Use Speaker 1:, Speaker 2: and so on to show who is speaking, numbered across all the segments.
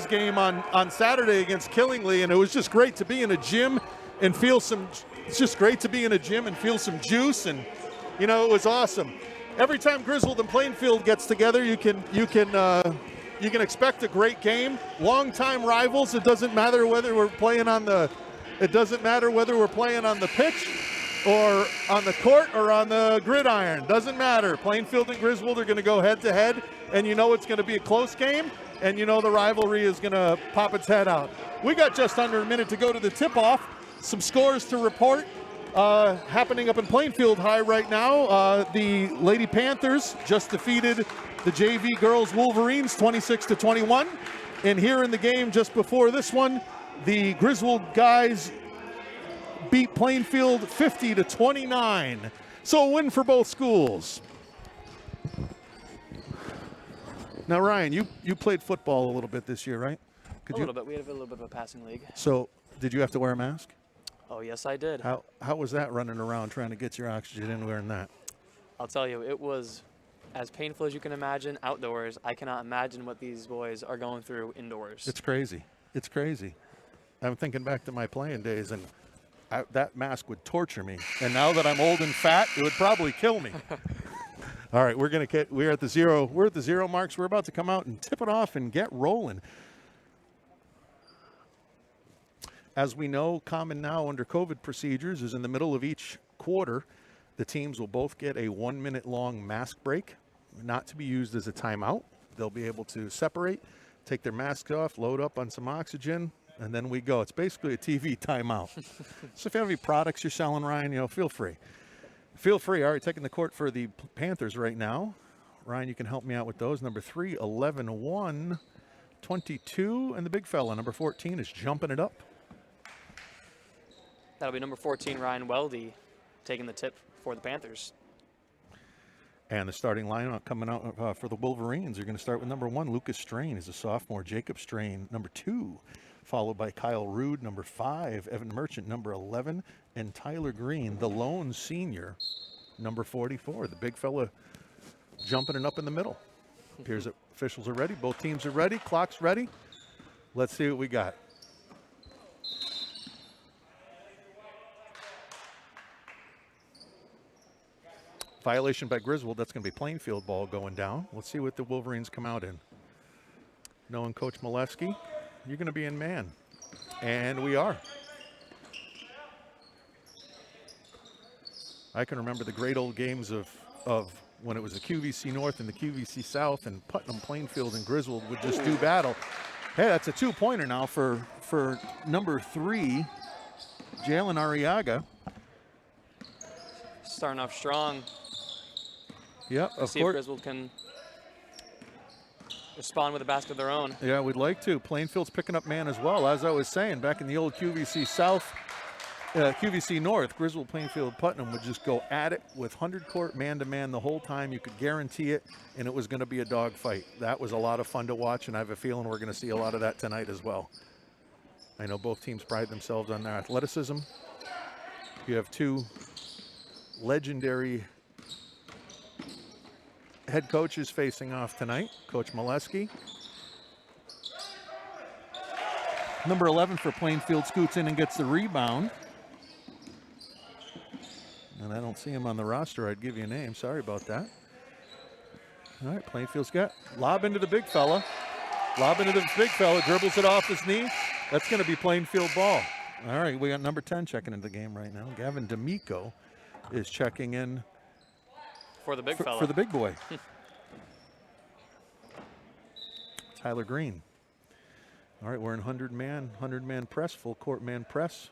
Speaker 1: girls game on Saturday against Killingly, and it was just great to be in a gym and feel some. It's just great to be in a gym and feel some juice, and you know, it was awesome. Every time Griswold and Plainfield gets together, you can expect a great game. Longtime rivals. It doesn't matter whether we're playing on the pitch or on the court or on the gridiron. Doesn't matter. Plainfield and Griswold are going to go head to head, and you know it's going to be a close game, and you know the rivalry is going to pop its head out. We got just under a minute to go to the tip-off. Some scores to report. Happening up in Plainfield High right now. The Lady Panthers just defeated the JV girls Wolverines 26-21. And here in the game just before this one, the Griswold guys beat Plainfield 50-29. So a win for both schools. Now, Ryan, you played football a little bit this year, right?
Speaker 2: A little bit. We had a little bit of a passing league.
Speaker 1: So did you have to wear a mask?
Speaker 2: Oh, yes, I did.
Speaker 1: How was that running around trying to get your oxygen in wearing that?
Speaker 2: I'll tell you, it was as painful as you can imagine outdoors. I cannot imagine what these boys are going through indoors.
Speaker 1: It's crazy. It's crazy. I'm thinking back to my playing days, and that mask would torture me. And now that I'm old and fat, it would probably kill me. All right, we're at the zero marks. We're about to come out and tip it off and get rolling. As we know, common now under COVID procedures is in the middle of each quarter, the teams will both get a 1 minute long mask break, not to be used as a timeout. They'll be able to separate, take their masks off, load up on some oxygen, and then we go. It's basically a TV timeout. So if you have any products you're selling, Ryan, feel free. Feel free. All right, taking the court for the Panthers right now. Ryan, you can help me out with those. Number 3, 11-1, 22, and the big fella, number 14, is jumping it up.
Speaker 2: That'll be number 14, Ryan Weldy, taking the tip for the Panthers.
Speaker 1: And the starting lineup coming out for the Wolverines. You're going to start with number 1, Lucas Strain is a sophomore. Jacob Strain, number 2, followed by Kyle Rude, number 5, Evan Merchant, number 11, and Tyler Green, the lone senior, number 44. The big fella jumping it up in the middle. Appears that officials are ready. Both teams are ready. Clock's ready. Let's see what we got. Violation by Griswold. That's going to be Plainfield ball going down. Let's see what the Wolverines come out in. Knowing Coach Molesky, you're going to be in man. And we are. I can remember the great old games of when it was the QVC North and the QVC South, and Putnam, Plainfield, and Griswold would just do battle. Hey, that's a 2-pointer now for number 3, Jalen Arriaga.
Speaker 2: Starting off strong.
Speaker 1: Yeah, of
Speaker 2: see if Griswold can respond with a basket of their own.
Speaker 1: Yeah, we'd like to. Plainfield's picking up man as well. As I was saying, back in the old QVC South, QVC North, Griswold, Plainfield, Putnam would just go at it with 100-court man-to-man the whole time. You could guarantee it, and it was going to be a dogfight. That was a lot of fun to watch, and I have a feeling we're going to see a lot of that tonight as well. I know both teams pride themselves on their athleticism. You have 2 legendary head coaches facing off tonight. Coach Molesky. Number 11 for Plainfield scoots in and gets the rebound. And I don't see him on the roster. I'd give you a name. Sorry about that. All right, Plainfield's got lob into the big fella. Dribbles it off his knee. That's going to be Plainfield ball. All right, we got number 10 checking into the game right now. Gavin D'Amico is checking in
Speaker 2: for the big fella.
Speaker 1: For the big boy. Tyler Green. All right, we're in 100-man press, full court man press.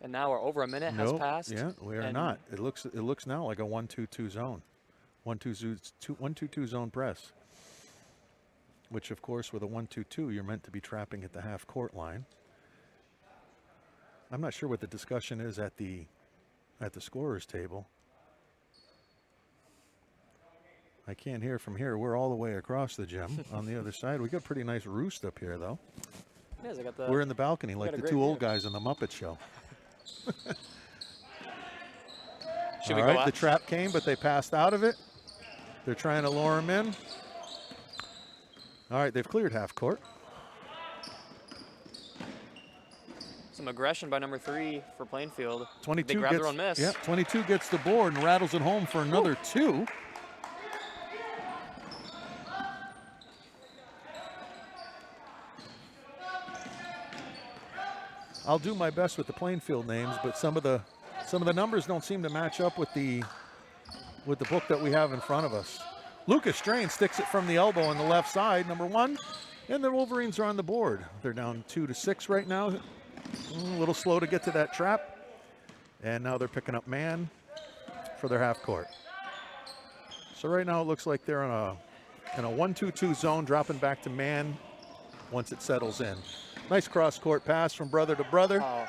Speaker 2: And now we're over a minute has passed.
Speaker 1: Yeah, we are not. It looks now like a 1-2-2 zone. 1-2-2 zone press. Which, of course, with a 1-2-2, you're meant to be trapping at the half-court line. I'm not sure what the discussion is at the scorer's table. I can't hear from here. We're all the way across the gym on the other side. We got a pretty nice roost up here, though.
Speaker 2: Yes,
Speaker 1: we're in the balcony like the 2 old guys in the Muppet Show.
Speaker 2: Should
Speaker 1: All
Speaker 2: we go
Speaker 1: right,
Speaker 2: out?
Speaker 1: the trap came, but they passed out of it. They're trying to lure him in. All right, they've cleared half court.
Speaker 2: Some aggression by number 3 for Plainfield.
Speaker 1: 22
Speaker 2: they grabbed
Speaker 1: gets,
Speaker 2: their own miss.
Speaker 1: Yeah, 22 gets the board and rattles it home for another 2. I'll do my best with the Plainfield names, but some of the numbers don't seem to match up with the book that we have in front of us. Lucas Strain sticks it from the elbow on the left side, number 1, and the Wolverines are on the board. They're down 2-6 right now. A little slow to get to that trap, and now they're picking up man for their half court. So right now it looks like they're in a 1-2-2 zone, dropping back to man once it settles in. Nice cross-court pass from brother to brother.
Speaker 2: Oh,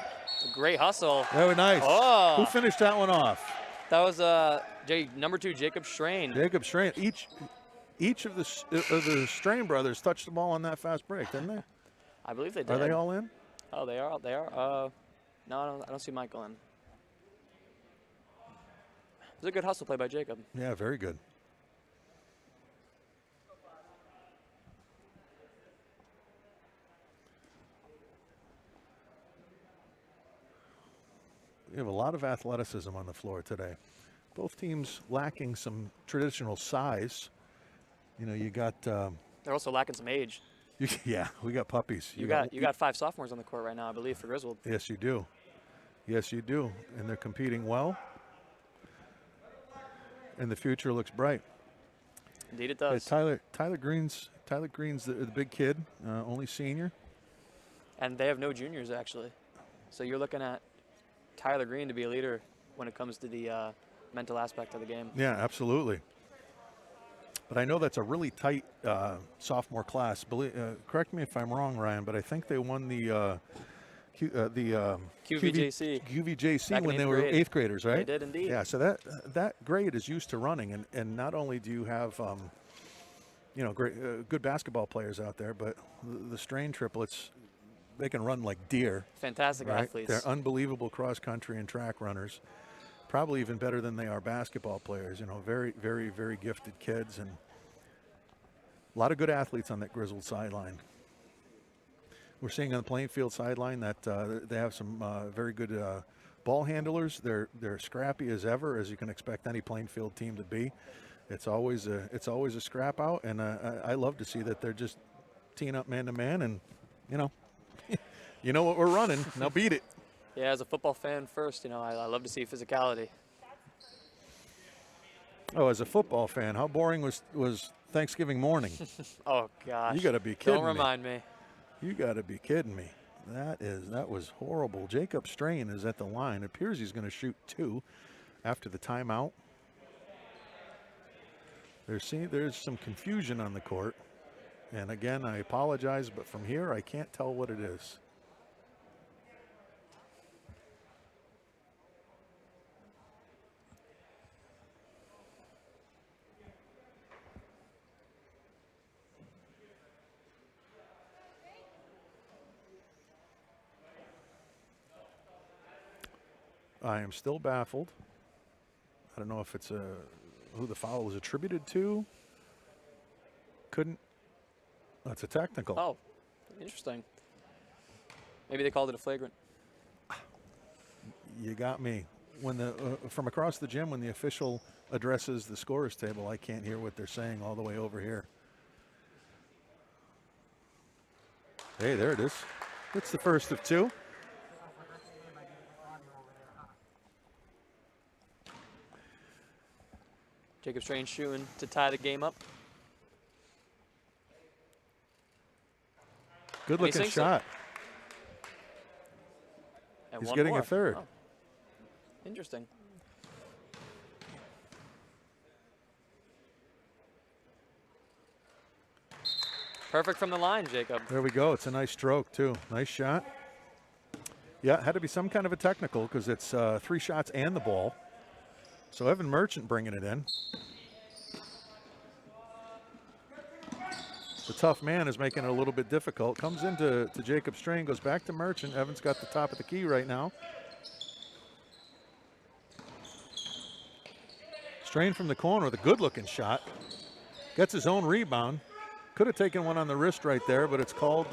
Speaker 2: great hustle.
Speaker 1: Very nice.
Speaker 2: Oh.
Speaker 1: Who finished that one off?
Speaker 2: That was number 2, Jacob Strain.
Speaker 1: Jacob Strain. Each of the Strain brothers touched the ball on that fast break, didn't they?
Speaker 2: I believe they did.
Speaker 1: Are they all in?
Speaker 2: Oh, they are. They are. No, I don't see Michael in. It was a good hustle play by Jacob.
Speaker 1: Yeah, very good. We have a lot of athleticism on the floor today. Both teams lacking some traditional size. You know, you got.
Speaker 2: They're also lacking some age.
Speaker 1: Yeah, we got puppies.
Speaker 2: You got 5 sophomores on the court right now, I believe, for Griswold.
Speaker 1: Yes, you do. Yes, you do. And they're competing well. And the future looks bright.
Speaker 2: Indeed, it does.
Speaker 1: Tyler Green's the big kid, only senior.
Speaker 2: And they have no juniors, actually. So you're looking at Tyler Green to be a leader when it comes to the mental aspect of the game.
Speaker 1: Yeah, absolutely. But I know that's a really tight sophomore class. Correct me if I'm wrong, Ryan, but I think they won the QVJC when they were 8th graders, right?
Speaker 2: They did indeed.
Speaker 1: Yeah, so that grade is used to running, and not only do you have great good basketball players out there, but the Strain triplets, they can run like deer.
Speaker 2: Fantastic
Speaker 1: right?
Speaker 2: athletes.
Speaker 1: They're unbelievable cross country and track runners. Probably even better than they are basketball players. You know, very, very, very gifted kids, and a lot of good athletes on that Griswold sideline. We're seeing on the Plainfield sideline that they have some very good ball handlers. They're scrappy as ever, as you can expect any Plainfield team to be. It's always a scrap out, and I love to see that they're just teeing up man to man, and you know what we're running. Now beat it.
Speaker 2: Yeah, as a football fan first, I love to see physicality.
Speaker 1: Oh, as a football fan, how boring was Thanksgiving morning?
Speaker 2: Oh gosh.
Speaker 1: You got to be kidding me.
Speaker 2: Don't remind me.
Speaker 1: You got to be kidding me. That was horrible. Jacob Strain is at the line. It appears he's going to shoot 2 after the timeout. There's some confusion on the court. And again, I apologize, but from here I can't tell what it is. I am still baffled. I don't know if it's who the foul was attributed to. That's a technical.
Speaker 2: Oh, interesting. Maybe they called it a flagrant.
Speaker 1: You got me. When from across the gym, when the official addresses the scorer's table, I can't hear what they're saying all the way over here. Hey, there it is. It's the first of 2.
Speaker 2: Jacob Strain shooting to tie the game up.
Speaker 1: Good looking shot. He's getting a third.
Speaker 2: Oh. Interesting. Perfect from the line, Jacob.
Speaker 1: There we go. It's a nice stroke, too. Nice shot. Yeah, it had to be some kind of a technical because it's 3 shots and the ball. So Evan Merchant bringing it in. The tough man is making it a little bit difficult. Comes into Jacob Strain, goes back to Merchant. Evan's got the top of the key right now. Strain from the corner with a good-looking shot. Gets his own rebound. Could have taken one on the wrist right there, but it's called,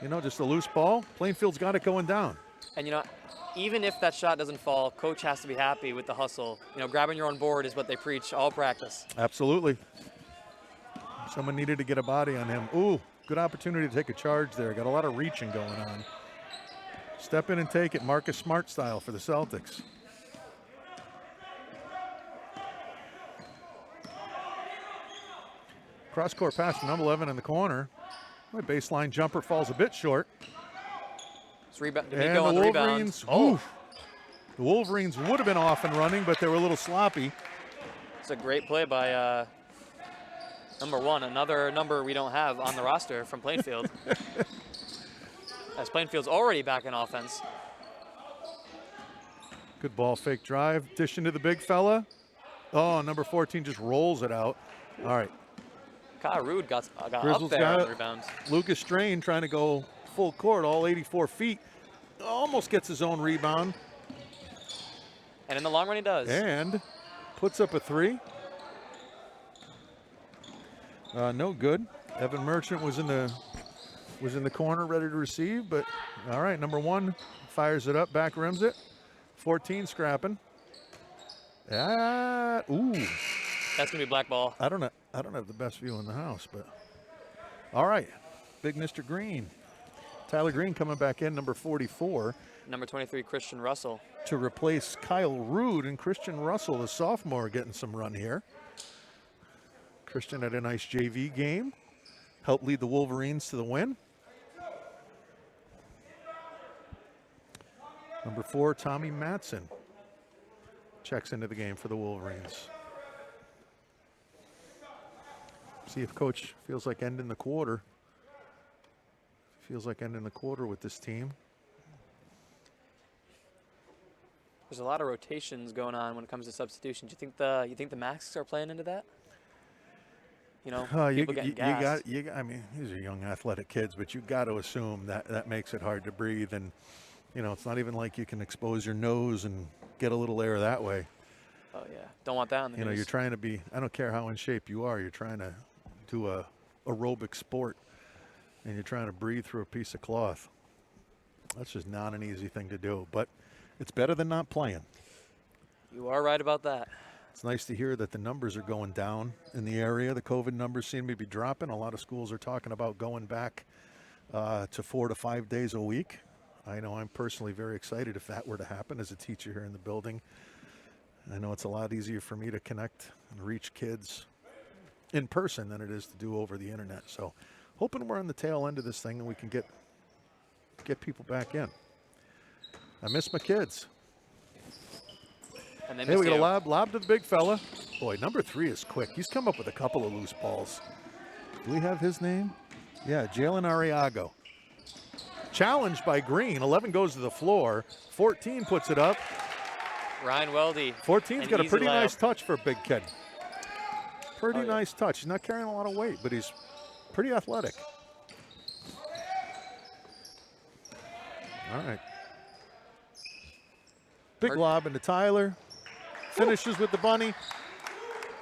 Speaker 1: just a loose ball. Plainfield's got it going down.
Speaker 2: And, even if that shot doesn't fall, coach has to be happy with the hustle. Grabbing your own board is what they preach all practice.
Speaker 1: Absolutely. Someone needed to get a body on him. Ooh, good opportunity to take a charge there. Got a lot of reaching going on. Step in and take it, Marcus Smart style for the Celtics. Cross-court pass from number 11 in the corner. My baseline jumper falls a bit short.
Speaker 2: And
Speaker 1: the Wolverines, the Wolverines would have been off and running, but they were a little sloppy.
Speaker 2: It's a great play by number 1, another number we don't have on the roster from Plainfield. As Plainfield's already back in offense.
Speaker 1: Good ball fake drive, dish into the big fella. Oh, number 14 just rolls it out. All right.
Speaker 2: Kyle Rude got
Speaker 1: Griswold's
Speaker 2: up there
Speaker 1: got
Speaker 2: on the rebounds.
Speaker 1: Lucas Strain trying to go full court, all 84 feet. Almost gets his own rebound.
Speaker 2: And in the long run, he does.
Speaker 1: And puts up a 3. No good. Evan Merchant was in the corner, ready to receive, but all right, number 1 fires it up, back rims it. 14 scrapping. Ooh.
Speaker 2: That's gonna be black ball.
Speaker 1: I don't have the best view in the house, but all right. Big Mr. Green. Tyler Green coming back in, number 44.
Speaker 2: Number 23, Christian Russell.
Speaker 1: To replace Kyle Rude, and Christian Russell, the sophomore, getting some run here. Christian had a nice JV game. Helped lead the Wolverines to the win. Number 4, Tommy Matson. Checks into the game for the Wolverines. See if coach feels like ending the quarter. Feels like ending the quarter with this team.
Speaker 2: There's a lot of rotations going on when it comes to substitutions. You think the Macs are playing into that? People getting gassed.
Speaker 1: I mean, these are young athletic kids, but you got to assume that makes it hard to breathe. And, it's not even like you can expose your nose and get a little air that way.
Speaker 2: Oh, yeah. Don't want that on the news.
Speaker 1: You're trying to be, I don't care how in shape you are, you're trying to do a aerobic sport, and you're trying to breathe through a piece of cloth. That's just not an easy thing to do, but it's better than not playing.
Speaker 2: You are right about that.
Speaker 1: It's nice to hear that the numbers are going down in the area. The COVID numbers seem to be dropping. A lot of schools are talking about going back to 4 to 5 days a week. I know I'm personally very excited if that were to happen as a teacher here in the building. I know it's a lot easier for me to connect and reach kids in person than it is to do over the internet. So hoping we're on the tail end of this thing and we can get people back in. I miss my kids.
Speaker 2: And
Speaker 1: hey, we got a lob to the big fella. Boy, number 3 is quick. He's come up with a couple of loose balls. Do we have his name? Yeah, Jalen Arriago. Challenged by Green. 11 goes to the floor. 14 puts it up.
Speaker 2: Ryan Weldy.
Speaker 1: 14's got a pretty nice touch for a big kid. Pretty
Speaker 2: yeah.
Speaker 1: nice touch. He's not carrying a lot of weight, but he's pretty athletic. All right. Big lob into Tyler. Finishes with the bunny.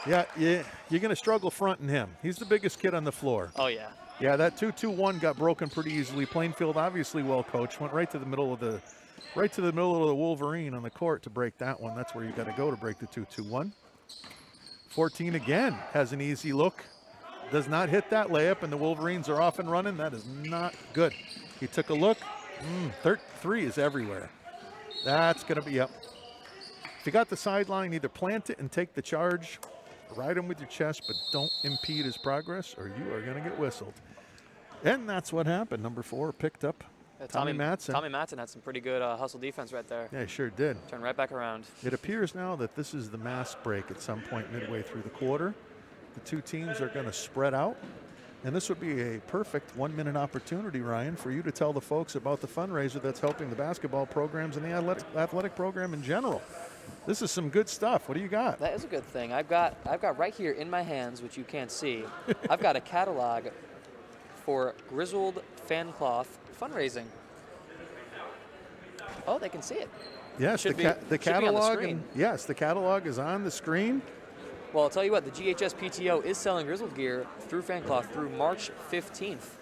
Speaker 1: Yeah, you're going to struggle fronting him. He's the biggest kid on the floor.
Speaker 2: Oh, yeah.
Speaker 1: Yeah, that 2-2-1 got broken pretty easily. Plainfield obviously well coached. Went right to the middle of the Wolverine on the court to break that one. That's where you got to go to break the 2-2-1. 14 again has an easy look. Does not hit that layup, and the Wolverines are off and running. That is not good. He took a look. 3 is everywhere. That's going to be up. If you got the sideline, either plant it and take the charge, ride him with your chest, but don't impede his progress, or you are going to get whistled. And that's what happened. Number 4 picked up Tommy Matson.
Speaker 2: Tommy Matson had some pretty good hustle defense right there.
Speaker 1: Yeah, he sure did.
Speaker 2: Turned right back around.
Speaker 1: It appears now that this is the mask break at some point midway through the quarter. The 2 teams are going to spread out. And this would be a perfect 1-minute opportunity, Ryan, for you to tell the folks about the fundraiser that's helping the basketball programs and the athletic program in general. This is some good stuff. What do you got?
Speaker 2: That is a good thing. I've got right here in my hands, which you can't see, I've got a catalog for Griswold fan cloth fundraising. Oh, they can see it.
Speaker 1: Yes,
Speaker 2: Should
Speaker 1: the
Speaker 2: be on the
Speaker 1: catalog.
Speaker 2: screen.
Speaker 1: Yes, the catalog is on the screen.
Speaker 2: Well, I'll tell you what, the GHS PTO is selling Griswold gear through Fancloth through March 15th.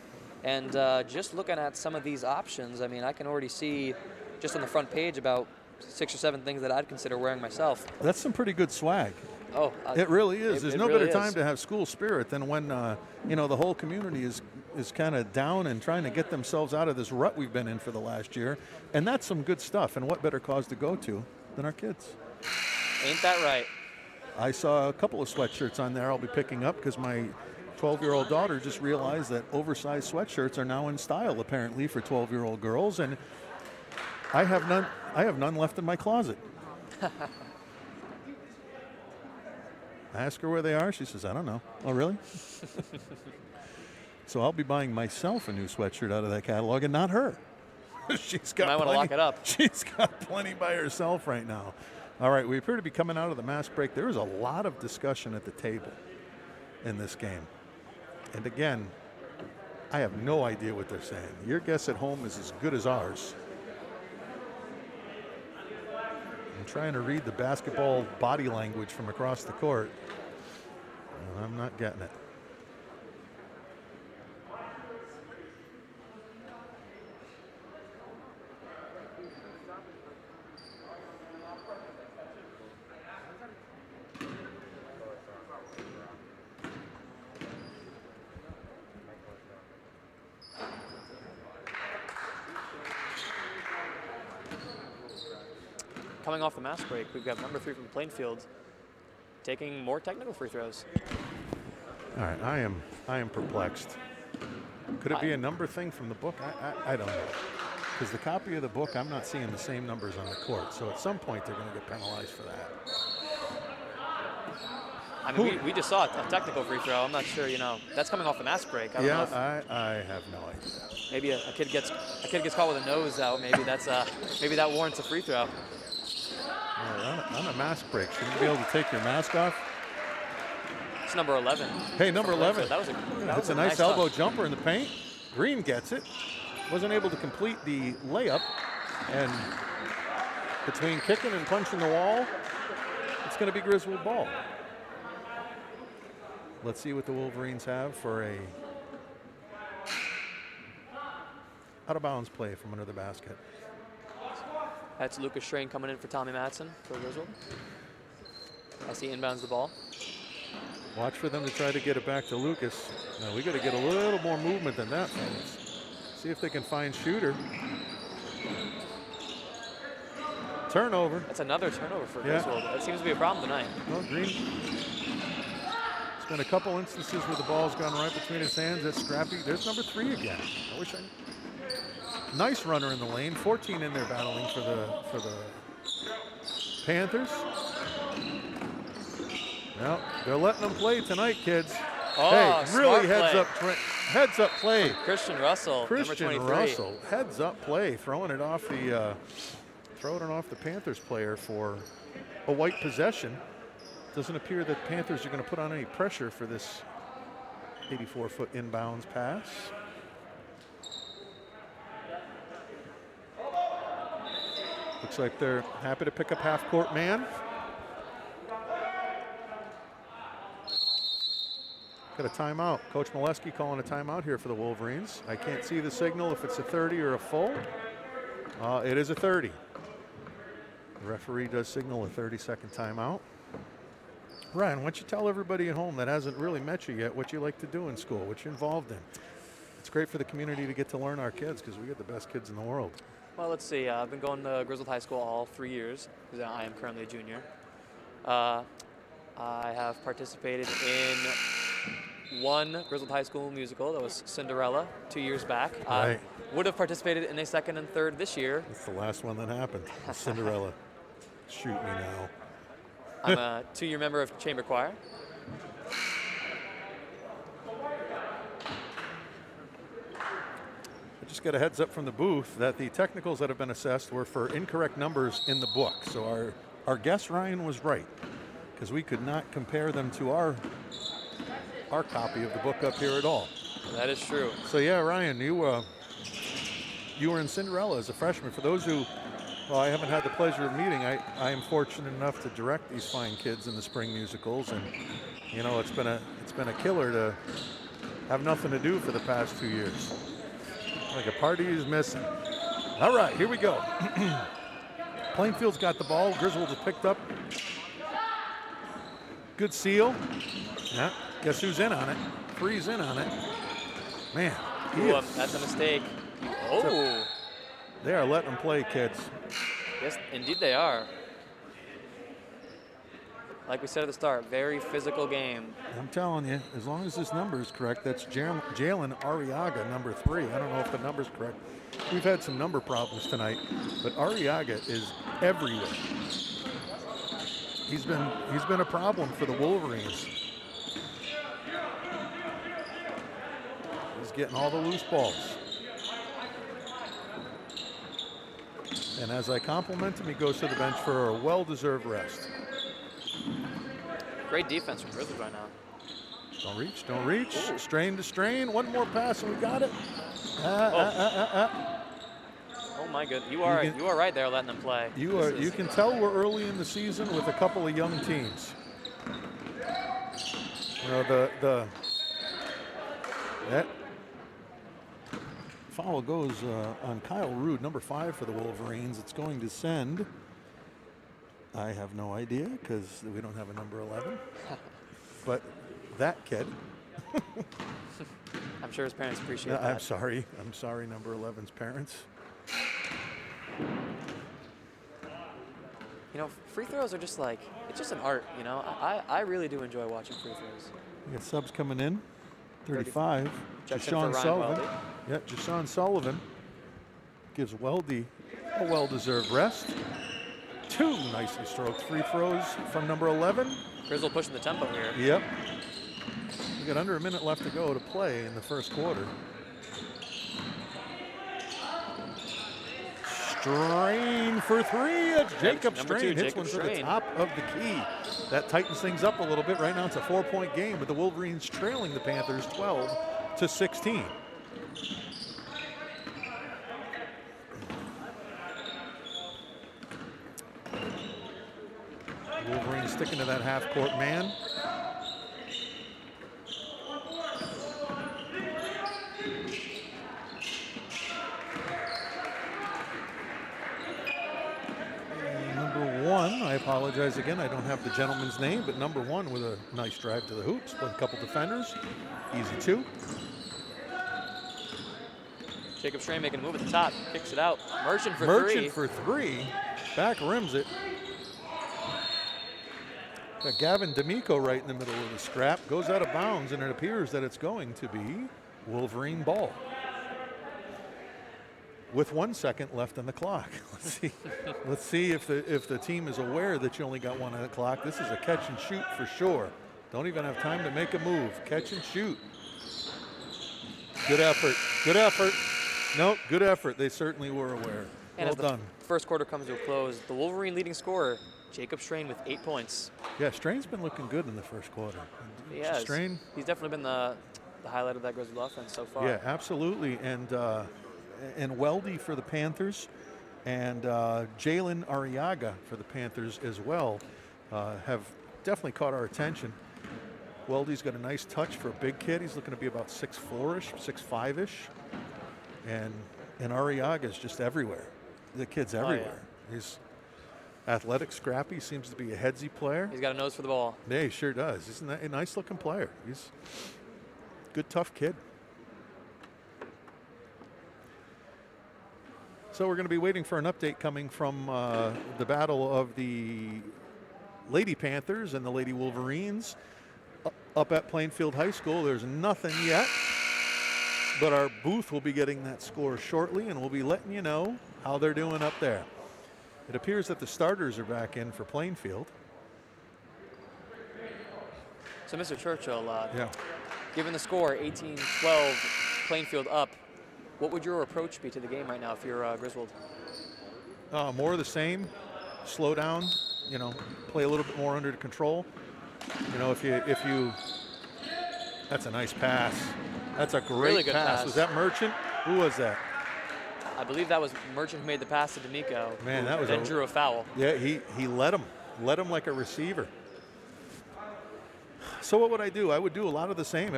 Speaker 2: And just looking at some of these options, I mean, I can already see just on the front page about 6 or 7 things that I'd consider wearing myself.
Speaker 1: That's some pretty good swag.
Speaker 2: Oh,
Speaker 1: It really is. There's no
Speaker 2: really
Speaker 1: better time
Speaker 2: is.
Speaker 1: to have school spirit than when the whole community is kind of down and trying to get themselves out of this rut we've been in for the last year. And that's some good stuff. And what better cause to go to than our kids?
Speaker 2: Ain't that right?
Speaker 1: I saw a couple of sweatshirts on there I'll be picking up because my 12-year-old daughter just realized that oversized sweatshirts are now in style apparently for 12-year-old girls, and I have none left in my closet. I ask her where they are. She says, I don't know. Oh, really? So I'll be buying myself a new sweatshirt out of that catalog and not her. She's got
Speaker 2: Might want to lock it up.
Speaker 1: She's got plenty by herself right now. All right, we appear to be coming out of the mask break. There is a lot of discussion at the table in this game. And again, I have no idea what they're saying. Your guess at home is as good as ours. I'm trying to read the basketball body language from across the court, and I'm not getting it.
Speaker 2: Coming off the mask break, we've got number 3 from Plainfield taking more technical free throws.
Speaker 1: All right, I am perplexed. Could it be a number thing from the book? I don't know. Because the copy of the book, I'm not seeing the same numbers on the court. So at some point, they're going to get penalized for that.
Speaker 2: I mean, we just saw a technical free throw. I'm not sure, that's coming off the mask break. I don't know if
Speaker 1: I have no idea.
Speaker 2: maybe a kid gets caught with a nose out. Maybe maybe that warrants a free throw.
Speaker 1: On a mask break, shouldn't you be able to take your mask off?
Speaker 2: It's number 11.
Speaker 1: Hey, number 11.
Speaker 2: That was
Speaker 1: a nice elbow
Speaker 2: touch.
Speaker 1: jumper in the paint. Green gets it. Wasn't able to complete the layup. And between kicking and punching the wall, it's going to be Griswold ball. Let's see what the Wolverines have for a out-of-bounds play from under the basket.
Speaker 2: That's Lucas Strain coming in for Tommy Madsen for Griswold. As he inbounds the ball.
Speaker 1: Watch for them to try to get it back to Lucas. Now we got to get a little more movement than that, folks. See if they can find Shooter. Turnover.
Speaker 2: That's another turnover for Griswold. That seems to be a problem tonight.
Speaker 1: Well, Green. It's been a couple instances where the ball's gone right between his hands. That's scrappy. There's number 3 again. I wish I. Nice runner in the lane. 14 in there battling for the Panthers. Well, they're letting them play tonight, kids.
Speaker 2: Oh,
Speaker 1: hey, really
Speaker 2: smart
Speaker 1: heads up play.
Speaker 2: Christian Russell, number 23.
Speaker 1: Russell, heads up play, throwing it off the Panthers player for a white possession. Doesn't appear that Panthers are going to put on any pressure for this 84-foot inbounds pass. Looks like they're happy to pick up half-court man. Got a timeout. Coach Molesky calling a timeout here for the Wolverines. I can't see the signal if it's a 30 or a full. It is a 30. The referee does signal a 30-second timeout. Ryan, why don't you tell everybody at home that hasn't really met you yet what you like to do in school, what you're involved in. It's great for the community to get to learn our kids because we get the best kids in the world.
Speaker 2: Well, let's see. I've been going to Griswold High School all 3 years because I am currently a junior. I have participated in one Griswold High School musical. That was Cinderella 2 years back.
Speaker 1: Right.
Speaker 2: Would have participated in a second and third this year.
Speaker 1: That's the last one that happened. Cinderella. Shoot me now.
Speaker 2: I'm a 2-year member of chamber choir.
Speaker 1: I just got a heads up from the booth that the technicals that have been assessed were for incorrect numbers in the book. So our guess, Ryan, was right because we could not compare them to our copy of the book up here at all.
Speaker 2: That is true.
Speaker 1: So yeah, Ryan, you were in Cinderella as a freshman. For those who Well, I haven't had the pleasure of meeting. I am fortunate enough to direct these fine kids in the spring musicals, and you know it's been a killer to have nothing to do for the past 2 years. Like a party is missing. All right, here we go. Plainfield's got the ball. Griswold has picked up. Good seal. Yeah. Guess who's in on it? Free's in on it. Man,
Speaker 2: that's a mistake. Oh.
Speaker 1: They are letting them play, kids.
Speaker 2: Yes, indeed they are. Like we said at the start, very physical game.
Speaker 1: I'm telling you, as long as this number is correct, that's Jalen Arriaga, number 3. I don't know if the number's correct. We've had some number problems tonight, but Arriaga is everywhere. He's been a problem for the Wolverines. He's getting all the loose balls. And as I compliment him, he goes to the bench for a well-deserved rest.
Speaker 2: Great defense from Griswold right now.
Speaker 1: Don't reach, don't reach. Ooh. Strain to strain. One more pass and we got it.
Speaker 2: Oh my goodness, you are right there letting them play.
Speaker 1: You can tell we're early in the season with a couple of young teams. You know, that foul goes on Kyle Rude, number 5 for the Wolverines. It's going to send. I have no idea because we don't have a number 11. But that kid.
Speaker 2: I'm sure his parents appreciate that.
Speaker 1: I'm sorry, number 11's parents.
Speaker 2: You know, free throws are just like, it's just an art, you know. I really do enjoy watching free throws.
Speaker 1: We got subs coming in. 35.
Speaker 2: Jashawn
Speaker 1: Sullivan. Yeah, Jashawn Sullivan gives Weldy a well-deserved rest. 2 nicely stroked free throws from number 11.
Speaker 2: Griswold pushing the tempo here.
Speaker 1: Yep. We got under a minute left to go to play in the first quarter. Strain for 3. It's Jacob Strain. Hits one to the top of the key. That tightens things up a little bit. Right now it's a 4-point game with the Wolverines trailing the Panthers 12-16. Wolverines sticking to that half-court man. I apologize again. I don't have the gentleman's name, but number 1 with a nice drive to the hoop. Split a couple defenders. Easy 2.
Speaker 2: Jacob Strain making a move at the top. Kicks it out. Merchant for 3.
Speaker 1: Merchant for 3. Back rims it. Got Gavin D'Amico right in the middle of the scrap. Goes out of bounds, and it appears that it's going to be Wolverine ball. With 1 second left on the clock. Let's see if the team is aware that you only got 1 on the clock. This is a catch and shoot for sure. Don't even have time to make a move. Catch and shoot. Good effort. Good effort. No, good effort. They certainly were aware.
Speaker 2: And
Speaker 1: well done.
Speaker 2: First quarter comes to a close. The Wolverine leading scorer, Jacob Strain, with 8 points.
Speaker 1: Yeah, Strain's been looking good in the first quarter.
Speaker 2: Yeah,
Speaker 1: Strain.
Speaker 2: He's definitely been the highlight of that Griswold offense so far.
Speaker 1: Yeah, absolutely. And Weldy for the Panthers and Jalen Arriaga for the Panthers as well have definitely caught our attention. Weldy's got a nice touch for a big kid. He's looking to be about 6'4"-ish, 6'5"-ish. And Arriaga's just everywhere. The kid's everywhere. Yeah. He's athletic, scrappy, seems to be a headsy player.
Speaker 2: He's got a nose for the ball.
Speaker 1: Yeah, he sure does. He's a nice looking player. He's a good, tough kid. So we're going to be waiting for an update coming from the battle of the Lady Panthers and the Lady Wolverines up at Plainfield High School. There's nothing yet, but our booth will be getting that score shortly, and we'll be letting you know how they're doing up there. It appears that the starters are back in for Plainfield.
Speaker 2: So, Mr. Churchill,
Speaker 1: yeah.
Speaker 2: Given the score, 18-12, Plainfield up, what would your approach be to the game right now if you're Griswold?
Speaker 1: More of the same. Slow down. You know, play a little bit more under control. You know, if you, that's a nice pass. That's a great
Speaker 2: really good pass.
Speaker 1: Was that Merchant? Who was that?
Speaker 2: I believe that was Merchant who made the pass to D'Amico.
Speaker 1: Man, that was
Speaker 2: then drew a foul.
Speaker 1: Yeah, he led him like a receiver. So what would I do? I would do a lot of the same.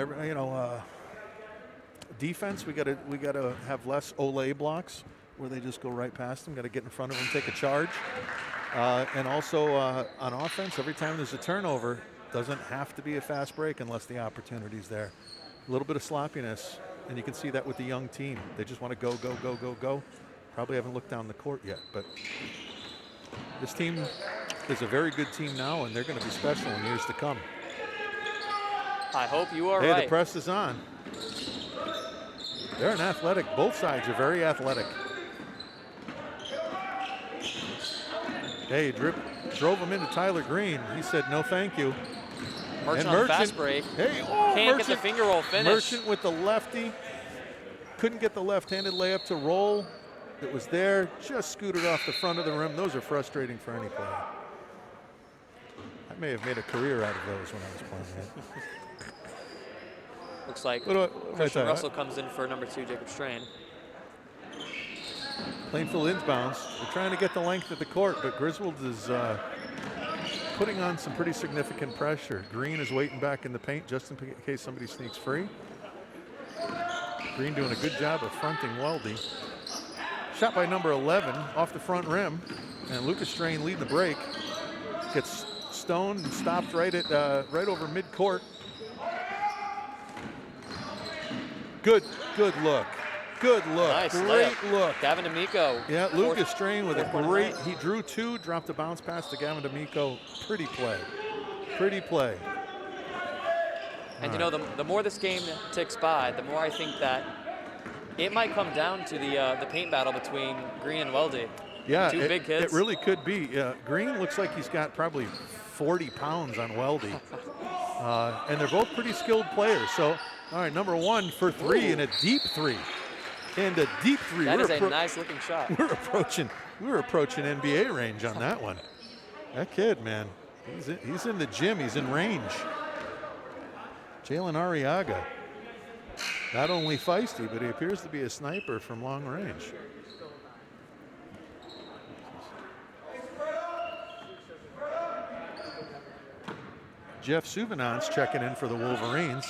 Speaker 1: Defense, we gotta have less Olay blocks where they just go right past them. Got to get in front of them, take a charge. And also on offense, every time there's a turnover, doesn't have to be a fast break unless the opportunity's there. A little bit of sloppiness, and you can see that with the young team. They just want to go, go, go, go, go. Probably haven't looked down the court yet, but this team is a very good team now, and they're going to be special in years to come.
Speaker 2: I hope you are
Speaker 1: right.
Speaker 2: right.
Speaker 1: The press is on. They're an athletic. Both sides are very athletic. Hey, drove him into Tyler Green. He said, no, thank you.
Speaker 2: Merchant on the fast break.
Speaker 1: Hey,
Speaker 2: Can't get the finger roll finish.
Speaker 1: Merchant with the lefty. Couldn't get the left-handed layup to roll. It was there, just scooted off the front of the rim. Those are frustrating for any player. I may have made a career out of those when I was playing that.
Speaker 2: Looks like Christian Russell comes in for number 2, Jacob Strain.
Speaker 1: Plainfield inbounds. They're trying to get the length of the court, but Griswold is putting on some pretty significant pressure. Green is waiting back in the paint just in case somebody sneaks free. Green doing a good job of fronting Weldy. Shot by number 11 off the front rim, and Lucas Strain leading the break. Gets stoned and stopped right over midcourt. Good look. Good look.
Speaker 2: Nice
Speaker 1: great
Speaker 2: layup.
Speaker 1: look.
Speaker 2: Gavin D'Amico.
Speaker 1: Yeah, Lucas Strain with a great,
Speaker 2: night.
Speaker 1: he drew 2, dropped a bounce pass to Gavin D'Amico. Pretty play. Pretty play.
Speaker 2: And you know, the more this game ticks by, the more I think that it might come down to the paint battle between Green and Weldy.
Speaker 1: Yeah,
Speaker 2: Two big kids.
Speaker 1: It really could be. Green looks like he's got probably 40 pounds on Weldy. And they're both pretty skilled players. So, all right, number 1 for 3. Ooh. And a deep 3. And a deep 3.
Speaker 2: That is a nice looking shot.
Speaker 1: We're approaching NBA range on that one. That kid, man, he's in the gym. He's in range. Jalen Arriaga, not only feisty, but he appears to be a sniper from long range. Jeff Suvenance checking in for the Wolverines.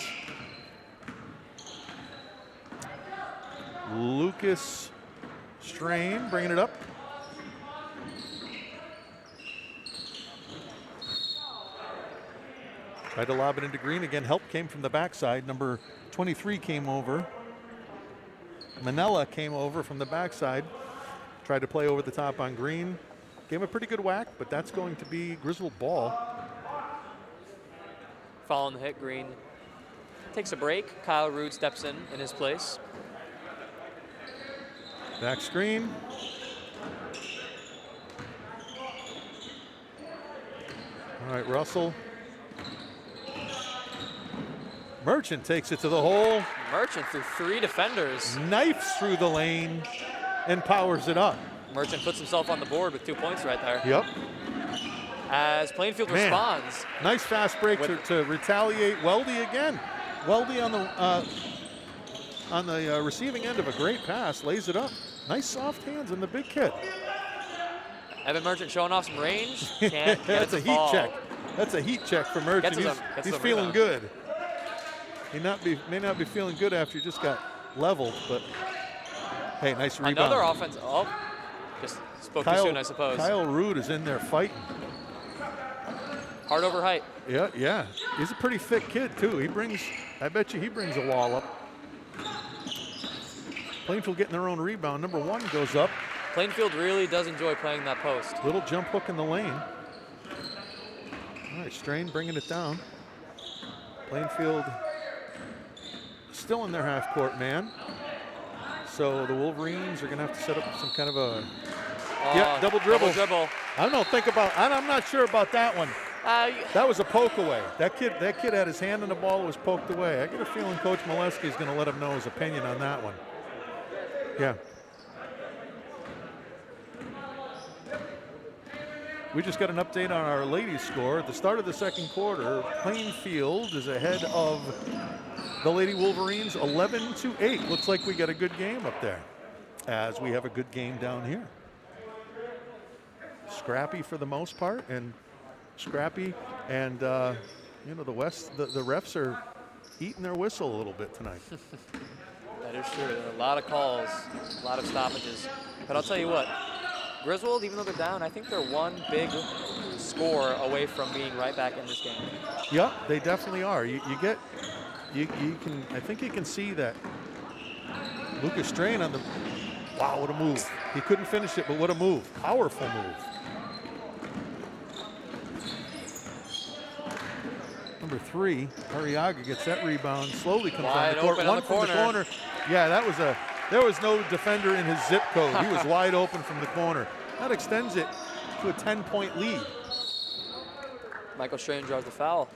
Speaker 1: Lucas Strain bringing it up. Tried to lob it into Green. Again, help came from the backside. Number 23 came over. Manella came over from the backside. Tried to play over the top on Green. Gave him a pretty good whack, but that's going to be Griswold ball.
Speaker 2: Following the hit, Green takes a break. Kyle Rude steps in his place.
Speaker 1: Back screen. All right, Russell. Merchant takes it to the hole.
Speaker 2: Merchant through 3 defenders.
Speaker 1: Knifes through the lane and powers it up.
Speaker 2: Merchant puts himself on the board with 2 points right there.
Speaker 1: Yep.
Speaker 2: As Plainfield responds.
Speaker 1: Nice fast break to retaliate. Weldy again. Weldy on the receiving end of a great pass, lays it up. Nice soft hands on the big kid.
Speaker 2: Evan Merchant showing off some range. Can't
Speaker 1: That's a heat check. That's a heat check for Merchant. He's feeling good. He may not be feeling good after he just got leveled, but hey, nice rebound.
Speaker 2: Another offense. Oh, just spoke too soon, I suppose.
Speaker 1: Kyle Rude is in there fighting.
Speaker 2: Heart over height.
Speaker 1: Yeah. He's a pretty thick kid too. I bet you he brings a wall up. Plainfield getting their own rebound. Number 1 goes up.
Speaker 2: Plainfield really does enjoy playing that post.
Speaker 1: Little jump hook in the lane. All right, Strain bringing it down. Plainfield still in their half court man. So the Wolverines are going to have to set up some kind of a double dribble. I'm not sure about that one. That was a poke away. That kid had his hand on the ball. It was poked away. I get a feeling Coach Molesky is going to let him know his opinion on that one. Yeah. We just got an update on our ladies' score. At the start of the second quarter, Plainfield is ahead of the Lady Wolverines 11-8. Looks like we got a good game up there. as we have a good game down here. Scrappy for the most part, and scrappy, and you know, the refs are eating their whistle a little bit tonight.
Speaker 2: That is true. There are a lot of calls, a lot of stoppages. But I'll tell you what, Griswold, even though they're down, I think they're one big score away from being right back in this game.
Speaker 1: Yep, they definitely are. You can, I think you can see that Lucas Strain on the, wow, what a move. He couldn't finish it, but what a move. Powerful move. Number 3, Arriaga gets that rebound, slowly comes
Speaker 2: Wide
Speaker 1: on the court.
Speaker 2: open
Speaker 1: One
Speaker 2: on the
Speaker 1: from the corner. Yeah, there was no defender in his zip code. He was wide open from the corner. That extends it to a 10-point lead.
Speaker 2: Michael Strain draws the foul.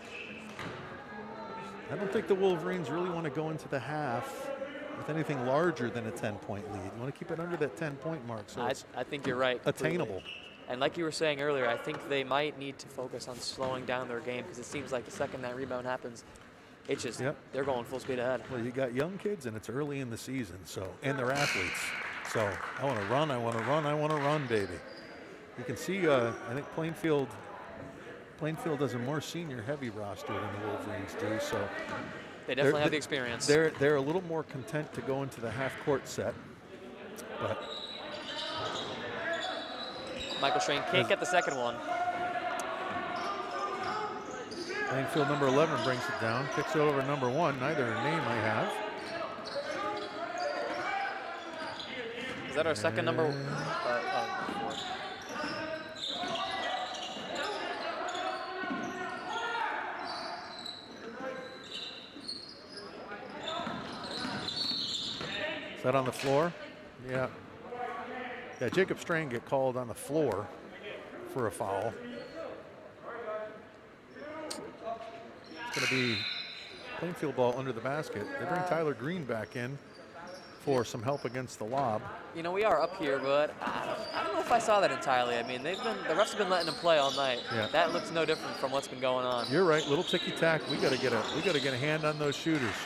Speaker 1: I don't think the Wolverines really want to go into the half with anything larger than a 10-point lead. You want to keep it under that 10-point mark, so
Speaker 2: I think you're right.
Speaker 1: attainable.
Speaker 2: Completely. And like you were saying earlier, I think they might need to focus on slowing down their game, because it seems like the second that rebound happens, it's just, they're going full speed ahead.
Speaker 1: Well, you got young kids, and it's early in the season, so, and they're athletes. So I want to run, I want to run, I want to run, baby. You can see, I think Plainfield has a more senior-heavy roster than the Wolverines do, so
Speaker 2: they definitely have the experience.
Speaker 1: They're a little more content to go into the half-court set, but
Speaker 2: Michael Strain can't get the second one.
Speaker 1: Plainfield number 11 brings it down, kicks it over number 1. Neither a name I have.
Speaker 2: Is that our second number?
Speaker 1: Is that on the floor? Yeah. Yeah, Jacob Strain get called on the floor for a foul. It's going to be Plainfield ball under the basket. They bring Tyler Green back in for some help against the lob.
Speaker 2: You know, we are up here, but I don't know if I saw that entirely. I mean, the refs have been letting them play all night.
Speaker 1: Yeah.
Speaker 2: That looks no different from what's been going on.
Speaker 1: You're right, little ticky-tack. We got to get a hand on those shooters.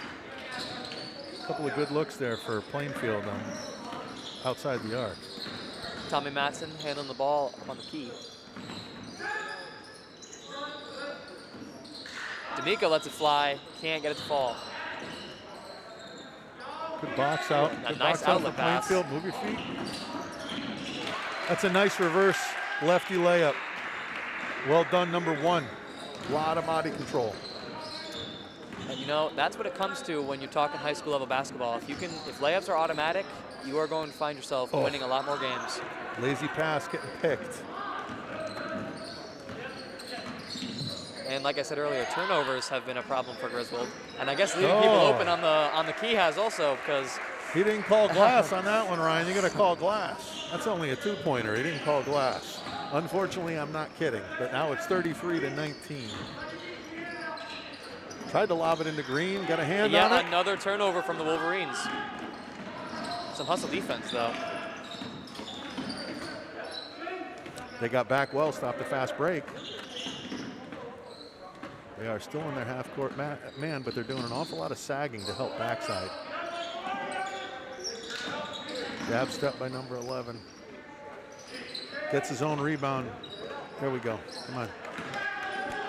Speaker 1: A couple of good looks there for Plainfield outside the arc.
Speaker 2: Tommy Matson handling the ball up on the key. D'Amico lets it fly, can't get it to fall.
Speaker 1: Good box out.
Speaker 2: A nice outlet pass.
Speaker 1: Plainfield, move your feet. That's a nice reverse lefty layup. Well done, number 1. A lot of body control.
Speaker 2: And you know, that's what it comes to when you're talking high school level basketball. If layups are automatic, you are going to find yourself winning a lot more games.
Speaker 1: Lazy pass getting picked.
Speaker 2: And like I said earlier, turnovers have been a problem for Griswold. And I guess leaving people open on the key has also, because
Speaker 1: he didn't call glass on that one, Ryan. You got to call glass. That's only a 2-pointer. He didn't call glass. Unfortunately, I'm not kidding. But now it's 33-19. Tried to lob it into Green. Got a hand on it.
Speaker 2: Yeah, another turnover from the Wolverines. Some hustle defense, though.
Speaker 1: They got back well, stopped the fast break. They are still in their half-court man, but they're doing an awful lot of sagging to help backside. Jab step by number 11. Gets his own rebound. There we go. Come on.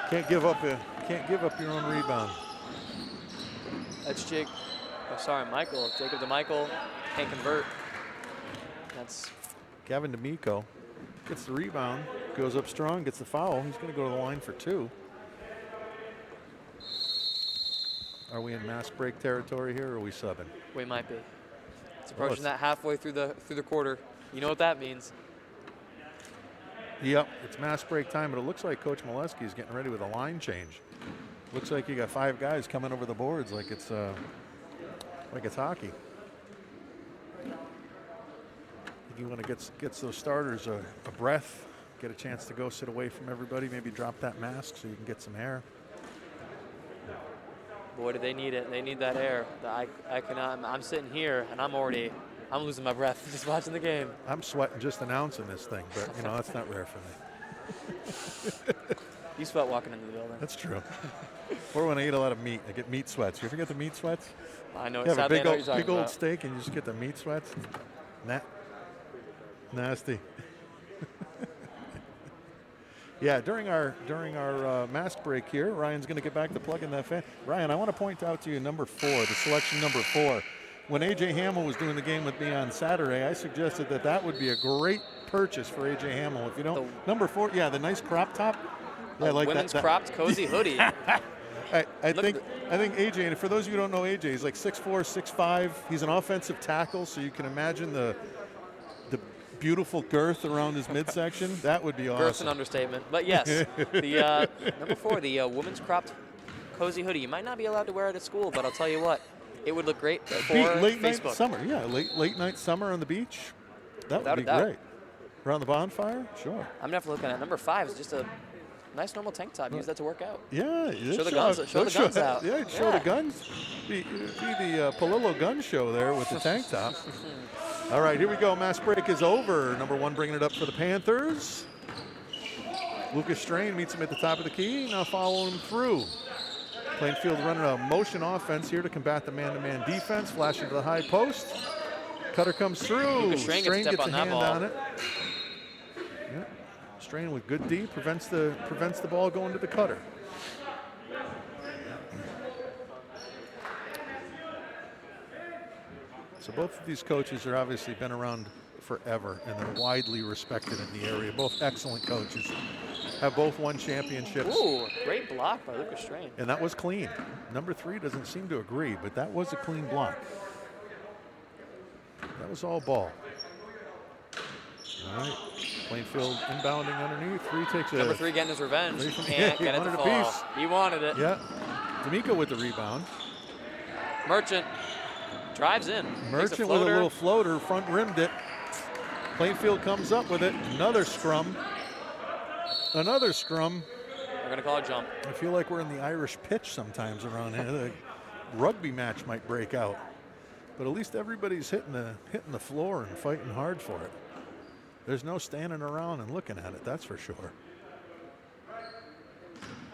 Speaker 1: Can't give up your own rebound.
Speaker 2: That's Michael. Jacob DeMichael can't convert. That's
Speaker 1: Gavin D'Amico gets the rebound, goes up strong, gets the foul. He's going to go to the line for 2. Are we in mass break territory here, or are we subbing?
Speaker 2: We might be. It's approaching that halfway through the quarter. You know what that means.
Speaker 1: Yep, it's mass break time, but it looks like Coach Molesky is getting ready with a line change. Looks like you got 5 guys coming over the boards like it's hockey. You want to get those starters a breath, get a chance to go sit away from everybody, maybe drop that mask so you can get some air.
Speaker 2: Boy, do they need it. They need that air. I cannot. I'm sitting here and I'm losing my breath just watching the game.
Speaker 1: I'm sweating just announcing this thing, but you know, that's not rare for me.
Speaker 2: You sweat walking into the building.
Speaker 1: That's true. Or when I eat a lot of meat, I get meat sweats. You ever get the meat sweats?
Speaker 2: I know.
Speaker 1: You have a
Speaker 2: big
Speaker 1: old steak and you just get the meat sweats. Nasty. Yeah, during our mask break here, Ryan's going to get back to plugging that fan. Ryan, I want to point out to you number 4, the selection number 4. When A.J. Hamill was doing the game with me on Saturday, I suggested that would be a great purchase for A.J. Hamill. If you don't, number 4, yeah, the nice crop top. Yeah, like
Speaker 2: women's
Speaker 1: that
Speaker 2: cropped cozy hoodie.
Speaker 1: I think A.J., and for those of you who don't know A.J., he's like 6'4", 6'5". He's an offensive tackle, so you can imagine the beautiful girth around his midsection. That would be awesome.
Speaker 2: Girth's an understatement. But yes, the number 4, the women's cropped cozy hoodie. You might not be allowed to wear it at school, but I'll tell you what, it would look great for
Speaker 1: late
Speaker 2: Facebook.
Speaker 1: night summer. Yeah, late night summer on the beach. That would be great. Around the bonfire, sure.
Speaker 2: I'm definitely looking at number 5 is just a nice normal tank top. Use that to work out.
Speaker 1: Yeah,
Speaker 2: show the guns out.
Speaker 1: Yeah, show the guns. Be the Palillo gun show there with the tank top. All right, here we go. Mass break is over. Number 1 bringing it up for the Panthers. Lucas Strain meets him at the top of the key. Now following him through. Plainfield running a motion offense here to combat the man-to-man defense. Flashing to the high post. Cutter comes through.
Speaker 2: Lucas Strain gets a hand
Speaker 1: on it. Yeah. Strain with good D prevents the ball going to the cutter. So both of these coaches are obviously been around forever, and they're widely respected in the area. Both excellent coaches. Have both won championships.
Speaker 2: Ooh, great block by Lucas Strain.
Speaker 1: And that was clean. Number 3 doesn't seem to agree, but that was a clean block. That was all ball. All right. Plainfield inbounding underneath. 3 takes
Speaker 2: Number 3 getting his revenge.
Speaker 1: Can't
Speaker 2: get it to fall. He wanted it.
Speaker 1: Yeah. D'Amico with the rebound.
Speaker 2: Merchant drives in.
Speaker 1: Merchant with a little floater, front rimmed it. Plainfield comes up with it. Another scrum. Another scrum.
Speaker 2: They're going to call a jump.
Speaker 1: I feel like we're in the Irish pitch sometimes around here. The rugby match might break out. But at least everybody's hitting the floor and fighting hard for it. There's no standing around and looking at it, that's for sure.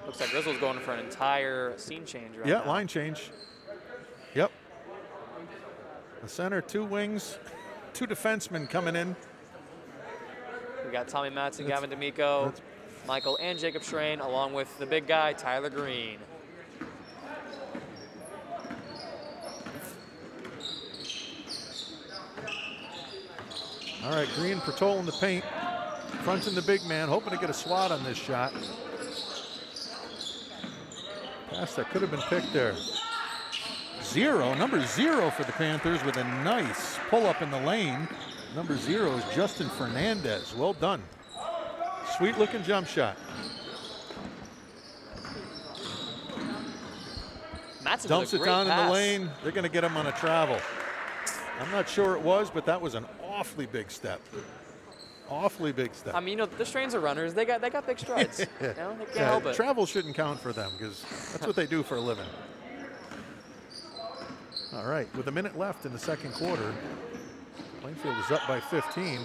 Speaker 2: Looks like Griswold's going for an entire scene change right now.
Speaker 1: Yeah, line change. Yep. The center, 2 wings, 2 defensemen coming in.
Speaker 2: We got Tommy Matson, Gavin D'Amico, Michael and Jacob Strain, along with the big guy, Tyler Green.
Speaker 1: All right, Green patrolling the paint, fronting the big man, hoping to get a swat on this shot. Pass that could have been picked there. Number 0 for the Panthers with a nice pull-up in the lane. Number 0 is Justin Fernandez. Well done. Sweet-looking jump shot.
Speaker 2: Matson
Speaker 1: dumps it down in the lane. They're going to get him on a travel. I'm not sure it was, but that was an awfully big step. Awfully big step.
Speaker 2: I mean, the Strains are runners. They got big strides. They can't help it.
Speaker 1: Travel shouldn't count for them because that's what they do for a living. All right, with a minute left in the second quarter, Plainfield is up by 15.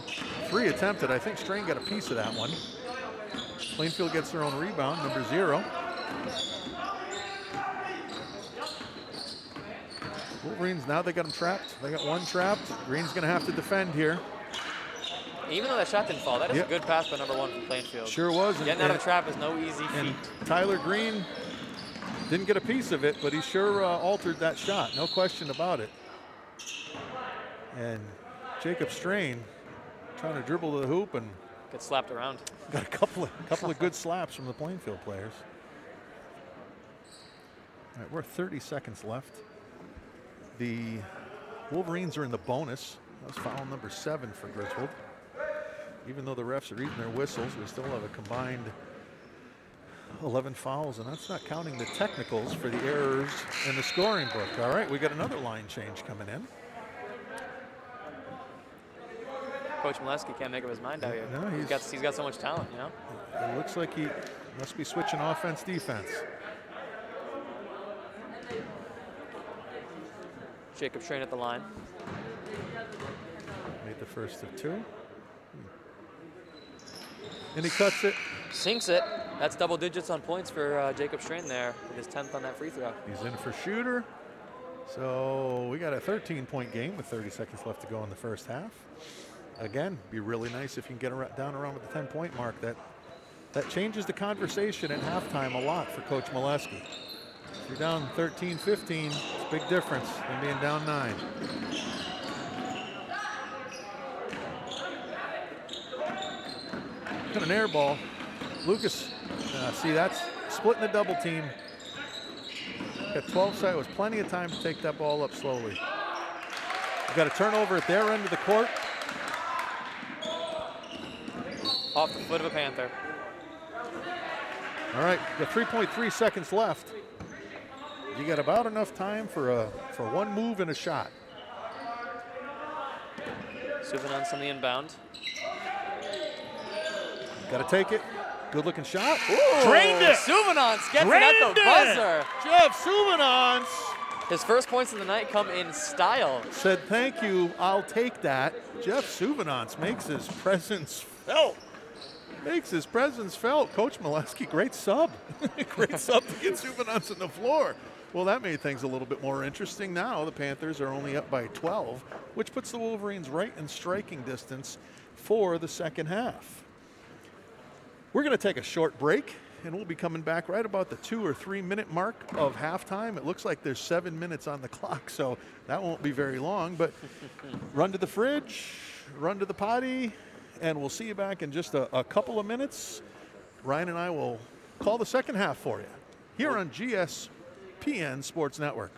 Speaker 1: 3 attempted. I think Strain got a piece of that one. Plainfield gets their own rebound, number 0. Wolverines, now they got them trapped. They got 1 trapped. Green's going to have to defend here.
Speaker 2: Even though that shot didn't fall, that is a good pass by number 1 from Plainfield.
Speaker 1: Sure was.
Speaker 2: Getting out of a trap is no easy feat.
Speaker 1: Tyler Green didn't get a piece of it, but he sure altered that shot. No question about it. And Jacob Strain trying to dribble to the hoop and
Speaker 2: get slapped around.
Speaker 1: Got a couple of good slaps from the Plainfield players. All right, we're 30 seconds left. The Wolverines are in the bonus. That was foul number 7 for Griswold. Even though the refs are eating their whistles, we still have a combined 11 fouls, and that's not counting the technicals for the errors in the scoring book. All right, we got another line change coming in.
Speaker 2: Coach Molesky can't make up his mind out here.
Speaker 1: No,
Speaker 2: he's got so much talent, you know?
Speaker 1: It looks like he must be switching offense, defense.
Speaker 2: Jacob Strain at the line.
Speaker 1: Made the first of 2. And he cuts it.
Speaker 2: Sinks it. That's double digits on points for Jacob Strain there with his 10th on that free throw.
Speaker 1: He's in for shooter. So we got a 13-point game with 30 seconds left to go in the first half. again, be really nice if you can get down around with the 10-point mark. That changes the conversation at halftime a lot for Coach Molesky. If you're down 13-15, it's a big difference than being down 9. Got an air ball. Lucas, see, that's splitting the double team. Got 12 seconds. Was plenty of time to take that ball up slowly. We've got a turnover at their end of the court.
Speaker 2: Off the foot of a Panther.
Speaker 1: All right, got 3.3 seconds left. You got about enough time for one move and a shot.
Speaker 2: Suvanants on the inbound.
Speaker 1: Got to take it. Good looking shot.
Speaker 2: Ooh,
Speaker 1: Drained it.
Speaker 2: Suvanants gets
Speaker 1: Drained
Speaker 2: it at the buzzer.
Speaker 1: Jeff Suvanants
Speaker 2: His first points of the night come in style.
Speaker 1: said, thank you, I'll take that. Jeff Suvanants makes his presence felt. Coach Molesky, great sub. Great sub to get Suvanants on the floor. Well, that made things a little bit more interesting. Now the Panthers are only up by 12, which puts the Wolverines right in striking distance for the second half. We're going to take a short break, and we'll be coming back right about the 2 or 3 minute mark of halftime. It looks like there's 7 minutes on the clock, so that won't be very long. But run to the fridge, run to the potty, and we'll see you back in just a couple of minutes. Ryan and I will call the second half for you here on GSPN Sports Network.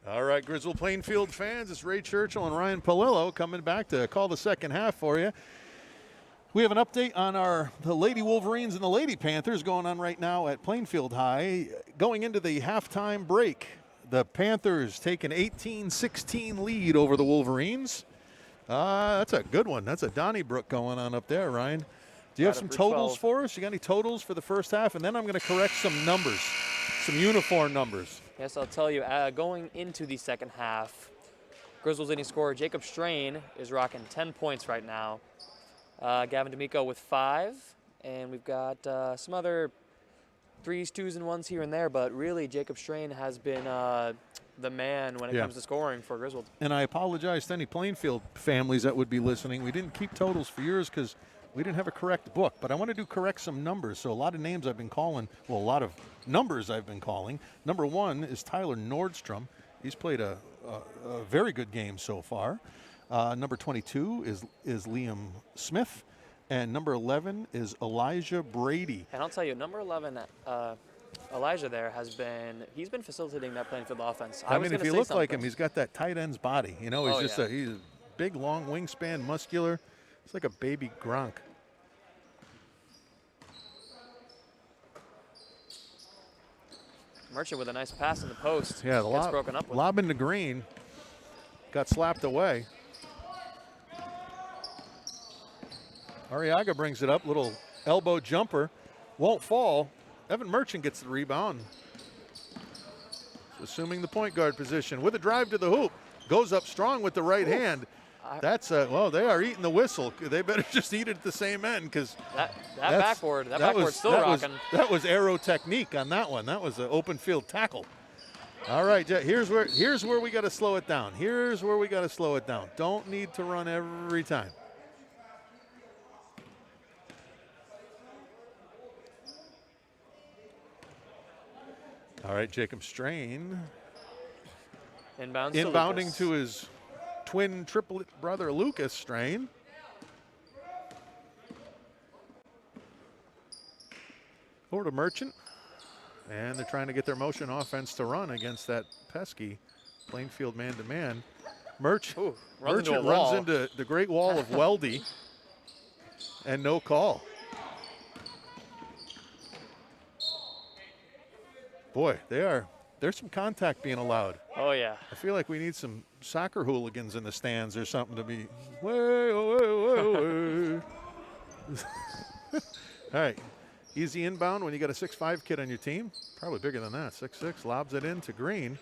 Speaker 1: All right, Griswold Plainfield fans, it's Ray Churchill and Ryan Palillo coming back to call the second half for you. We have an update on the Lady Wolverines and the Lady Panthers going on right now at Plainfield High. Going into the halftime break, the Panthers take an 18-16 lead over the Wolverines. That's a good one. That's a Donnybrook going on up there, Ryan. Do you have some totals for us? You got any totals for the first half? And then I'm going to correct some numbers, some uniform numbers.
Speaker 2: Yes, I'll tell you, going into the second half, Griswold's leading scorer Jacob Strain is rocking 10 points right now. Gavin D'Amico with 5, and we've got some other 3s, 2s, and 1s here and there, but really Jacob Strain has been the man when it comes to scoring for Griswold. And
Speaker 1: I apologize to any Plainfield families that would be listening. We didn't keep totals for yours because we didn't have a correct book, but I want to correct some numbers. So a lot of names I've been calling, well, a lot of numbers I've been calling. Number 1 is Tyler Nordstrom. He's played a very good game so far. Number 22 is Liam Smith, and number 11 is Elijah Brady.
Speaker 2: And I'll tell you, number 11, Elijah there he's been facilitating that Plainfield offense.
Speaker 1: I mean, if you look like him, he's got that tight end's body. You know, he's he's a big, long wingspan, muscular. It's like a baby Gronk.
Speaker 2: Merchant with a nice pass in the post.
Speaker 1: Yeah, the
Speaker 2: gets broken up with.
Speaker 1: Lob into green. Got slapped away. Arriaga brings it up. Little elbow jumper. Won't fall. Evan Merchant gets the rebound. Assuming the point guard position with a drive to the hoop. Goes up strong with the right hand. That's well, they are eating the whistle. They better just eat it at the same end because
Speaker 2: that backboard's still rocking.
Speaker 1: That was arrow technique on that one. That was an open field tackle. All right, here's where we got to slow it down. Here's where we got to slow it down. Don't need to run every time. All right, Jacob Strain. Inbounding to his twin triplet brother Lucas Strain. Over to Merchant. And they're trying to get their motion offense to run against that pesky Plainfield man-to-man. Merchant runs into the great wall of Weldy. And no call. Boy, there's some contact being allowed.
Speaker 2: Oh, yeah.
Speaker 1: I feel like we need some soccer hooligans in the stands or something to be, way. All right, easy inbound when you got a 6'5" kid on your team. Probably bigger than that, 6'6", lobs it into Green.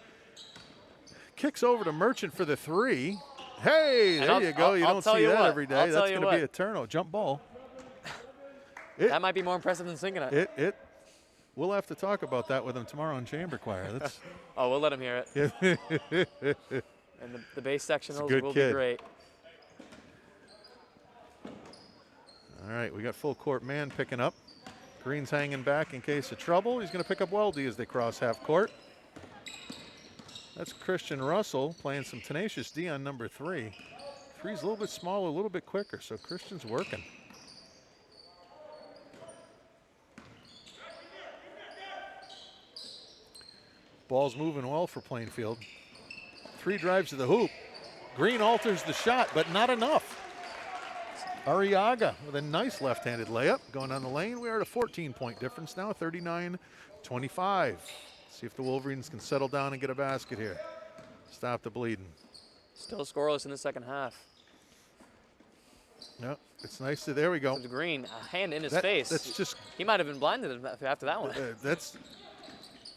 Speaker 1: Kicks over to Merchant for the 3. Hey, there you go. You don't see that every day. That's going to be a turnover, jump ball.
Speaker 2: That might be more impressive than singing it.
Speaker 1: We'll have to talk about that with him tomorrow in Chamber Choir.
Speaker 2: Oh, we'll let him hear it. And the bass sectionals will be great.
Speaker 1: All right, we got full court man picking up. Green's hanging back in case of trouble. He's going to pick up Weldy as they cross half court. That's Christian Russell playing some tenacious D on number 3. 3's a little bit smaller, a little bit quicker, so Christian's working. Ball's moving well for Plainfield. 3 drives to the hoop. Green alters the shot, but not enough. Arriaga with a nice left-handed layup going down the lane. We are at a 14-point difference now, 39-25. See if the Wolverines can settle down and get a basket here. Stop the bleeding.
Speaker 2: Still scoreless in the second half.
Speaker 1: Yep, it's nice to, there we go.
Speaker 2: Green, a hand in his face.
Speaker 1: That's just.
Speaker 2: He might have been blinded after that one.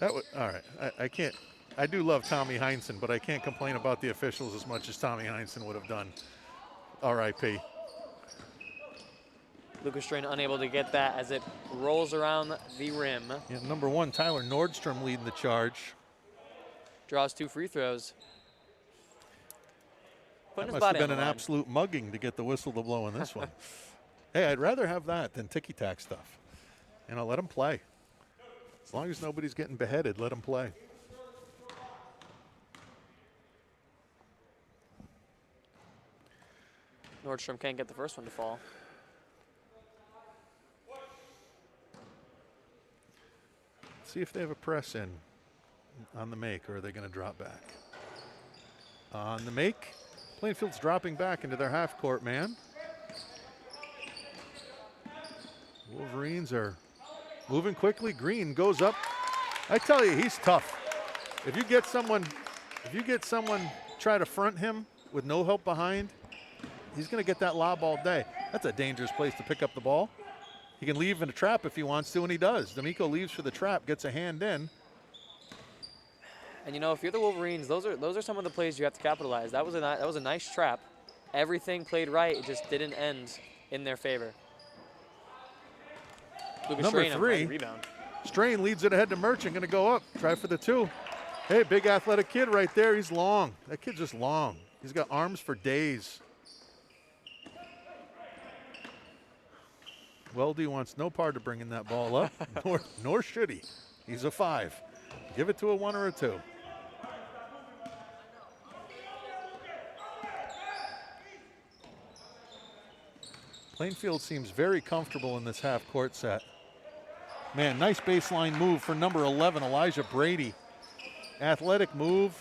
Speaker 1: All right, I can't. I do love Tommy Heinsohn, but I can't complain about the officials as much as Tommy Heinsohn would have done. R.I.P.
Speaker 2: Lucas Strain unable to get that as it rolls around the rim.
Speaker 1: Yeah, number 1, Tyler Nordstrom leading the charge.
Speaker 2: Draws 2 free throws.
Speaker 1: That must have been an absolute mugging to get the whistle to blow in this one. Hey, I'd rather have that than ticky-tack stuff. You know, let them play. As long as nobody's getting beheaded, let them play.
Speaker 2: Nordstrom can't get the first one to fall.
Speaker 1: See if they have a press in on the make, or are they going to drop back? On the make, Plainfield's dropping back into their half court man. Wolverines are moving quickly. Green goes up. I tell you, he's tough. If you get someone try to front him with no help behind, he's going to get that lob all day. That's a dangerous place to pick up the ball. He can leave in a trap if he wants to, and he does. D'Amico leaves for the trap, gets a hand in.
Speaker 2: And you know, if you're the Wolverines, those are some of the plays you have to capitalize. That was a nice trap. Everything played right. It just didn't end in their favor. Lucas
Speaker 1: Number
Speaker 2: Strain
Speaker 1: 3,
Speaker 2: rebound.
Speaker 1: Strain leads it ahead to Merchant, going to go up, try for the 2. Hey, big athletic kid right there. He's long. That kid's just long. He's got arms for days. Weldy wants no part of bringing that ball up, nor should he. He's a 5. Give it to a 1 or a 2. Plainfield seems very comfortable in this half-court set. Man, nice baseline move for number 11, Elijah Brady. Athletic move.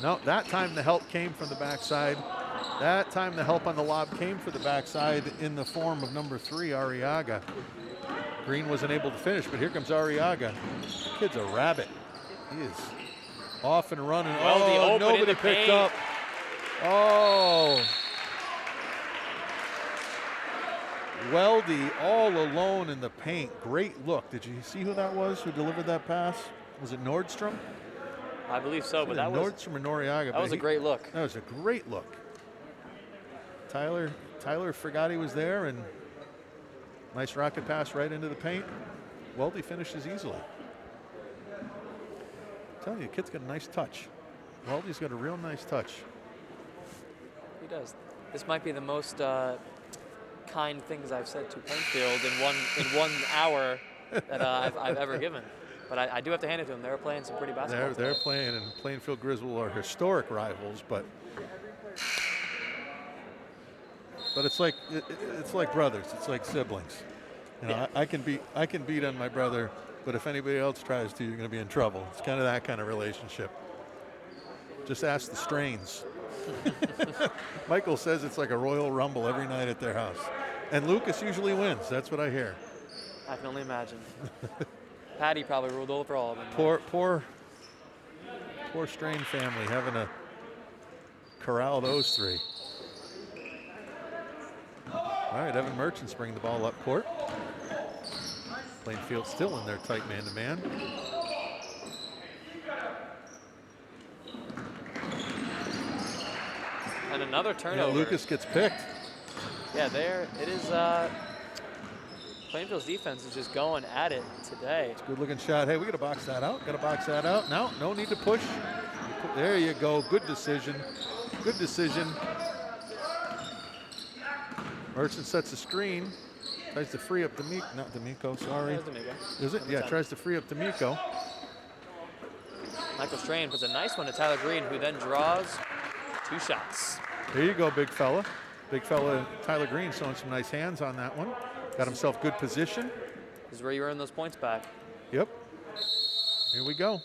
Speaker 1: No, that time the help came from the backside. That time the help on the lob came for the backside in the form of number 3, Arriaga. Green wasn't able to finish, but here comes Arriaga. The kid's a rabbit. He is off and running.
Speaker 2: Well,
Speaker 1: oh, nobody picked up. Oh. Weldy all alone in the paint. Great look. Did you see who that was who delivered that pass? Was it Nordstrom?
Speaker 2: I believe so, but that was
Speaker 1: Nordstrom or Noriaga.
Speaker 2: That was a great look.
Speaker 1: That was a great look. Tyler forgot he was there, and nice rocket pass right into the paint. Weldy finishes easily. I'm telling you, the kid's got a nice touch. Weldy's got a real nice touch.
Speaker 2: He does. This might be the most kind things I've said to Plainfield in one hour that I've ever given. But I do have to hand it to them. They were playing some pretty basketball.
Speaker 1: They're playing, and Plainfield Griswold are historic rivals, but it's like brothers. It's like siblings. You know,
Speaker 2: Yeah.
Speaker 1: I can beat on my brother, but if anybody else tries to, you're going to be in trouble. It's kind of that kind of relationship. Just ask the Strains. Michael says it's like a Royal Rumble every night at their house, and Lucas usually wins. That's what I hear.
Speaker 2: I can only imagine. Patty probably ruled over all of them.
Speaker 1: Poor Strain family having to corral those 3. All right, Evan Merchant's bringing the ball up court. Plainfield still in their tight man-to-man.
Speaker 2: And another turnover.
Speaker 1: Yeah, Lucas gets picked.
Speaker 2: Yeah, it is. Plainfield's defense is just going at it today.
Speaker 1: It's a good-looking shot. Hey, we got to box that out. Got to box that out. No need to push. There you go. Good decision. Good decision. Merchant sets a screen. Tries to free up D'Amico, sorry.
Speaker 2: That was D'Amico.
Speaker 1: Is it? Yeah, tries to free up D'Amico.
Speaker 2: Michael Strain puts a nice one to Tyler Green, who then draws 2 shots.
Speaker 1: There you go, big fella. Big fella Tyler Green showing some nice hands on that one. Got himself good position.
Speaker 2: This is where you earn those points back.
Speaker 1: Yep. Here we go.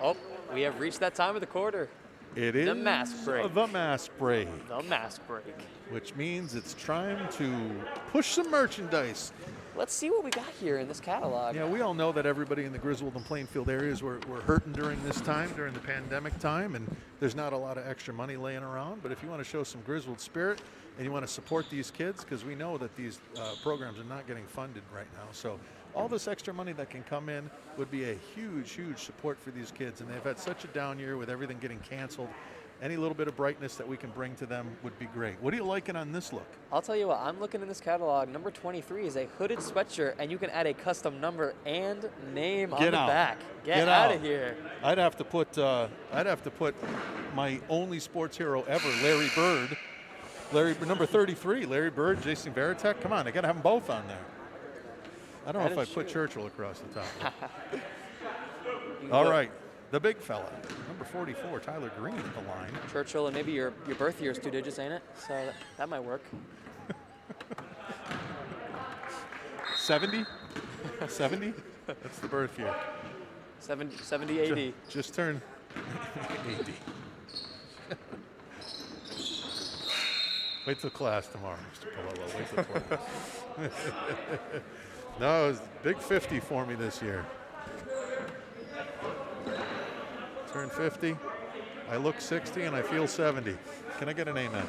Speaker 2: Oh, we have reached that time of the quarter.
Speaker 1: It is
Speaker 2: the mask break.
Speaker 1: The mask break.
Speaker 2: The mask break.
Speaker 1: Which means it's time to push some merchandise.
Speaker 2: Let's see what we got here in this catalog.
Speaker 1: Yeah, we all know that everybody in the Griswold and Plainfield areas were hurting during this time, during the pandemic time, and there's not a lot of extra money laying around. But if you want to show some Griswold spirit and you want to support these kids, because we know that these programs are not getting funded right now. So all this extra money that can come in would be a huge, huge support for these kids. And they've had such a down year with everything getting canceled. Any little bit of brightness that we can bring to them would be great. What are you liking on this look?
Speaker 2: I'll tell you what, I'm looking in this catalog. Number 23 is a hooded sweatshirt, and you can add a custom number and name on the back. Get out of here.
Speaker 1: I'd have to put my only sports hero ever, Larry Bird. Number 33, Larry Bird, Jason Veritek. Come on, I got to have them both on there. I don't know if I put Churchill across the top. All right, the big fella, number 44, Tyler Green at the line.
Speaker 2: Churchill, and maybe your birth year is 2 digits, ain't it? So that might work.
Speaker 1: 70? 70? That's the birth year.
Speaker 2: 70, 80.
Speaker 1: Just turned 80. Wait till class tomorrow, Mr. Palillo. Wait till class. No, it was big 50 for me this year. Turn 50. I look 60 and I feel 70. Can I get an amen?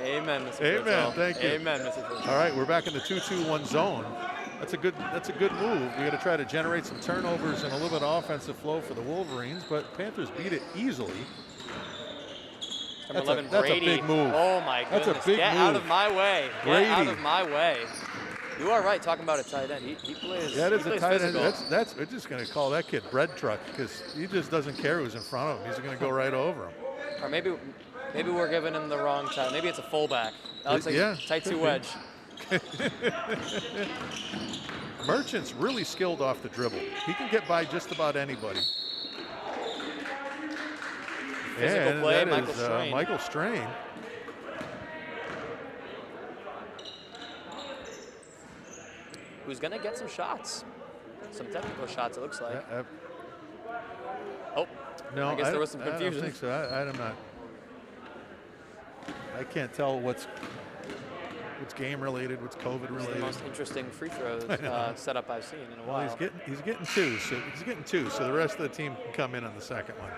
Speaker 2: Amen, Mr.
Speaker 1: Amen.
Speaker 2: Fritzl.
Speaker 1: Thank you.
Speaker 2: Amen, Mr. Fritzl.
Speaker 1: All right, we're back in the 2-2-1 zone. That's a good move. We got to try to generate some turnovers and a little bit of offensive flow for the Wolverines, but Panthers beat it easily.
Speaker 2: Number 11,
Speaker 1: that's
Speaker 2: Brady.
Speaker 1: a big move.
Speaker 2: Oh my goodness.
Speaker 1: That's a big
Speaker 2: Get
Speaker 1: move.
Speaker 2: out of my way.
Speaker 1: Brady.
Speaker 2: Get out of my way. You are right talking about a tight end. He plays.
Speaker 1: That is
Speaker 2: he
Speaker 1: a
Speaker 2: plays
Speaker 1: tight end.
Speaker 2: physical.
Speaker 1: We're just going to call that kid bread truck because he just doesn't care who's in front of him. He's going to go right over him.
Speaker 2: Or maybe we're giving him the wrong tight. Maybe it's a fullback. That looks like
Speaker 1: Yeah,
Speaker 2: tight
Speaker 1: could
Speaker 2: two
Speaker 1: be.
Speaker 2: wedge.
Speaker 1: Merchant's really skilled off the dribble. He can get by just about anybody.
Speaker 2: Physical
Speaker 1: and
Speaker 2: play,
Speaker 1: that
Speaker 2: Michael
Speaker 1: is
Speaker 2: Strain.
Speaker 1: Michael Strain.
Speaker 2: Who's going to get some shots. Some technical shots, it looks like. Oh,
Speaker 1: No,
Speaker 2: I guess there was some
Speaker 1: I don't
Speaker 2: confusion.
Speaker 1: think so. I'm not. I can't tell what's game related, what's COVID
Speaker 2: It's the
Speaker 1: related.
Speaker 2: most interesting free throw setup I've seen in a
Speaker 1: Well,
Speaker 2: while.
Speaker 1: he's getting two, so the rest of the team can come in on the second one.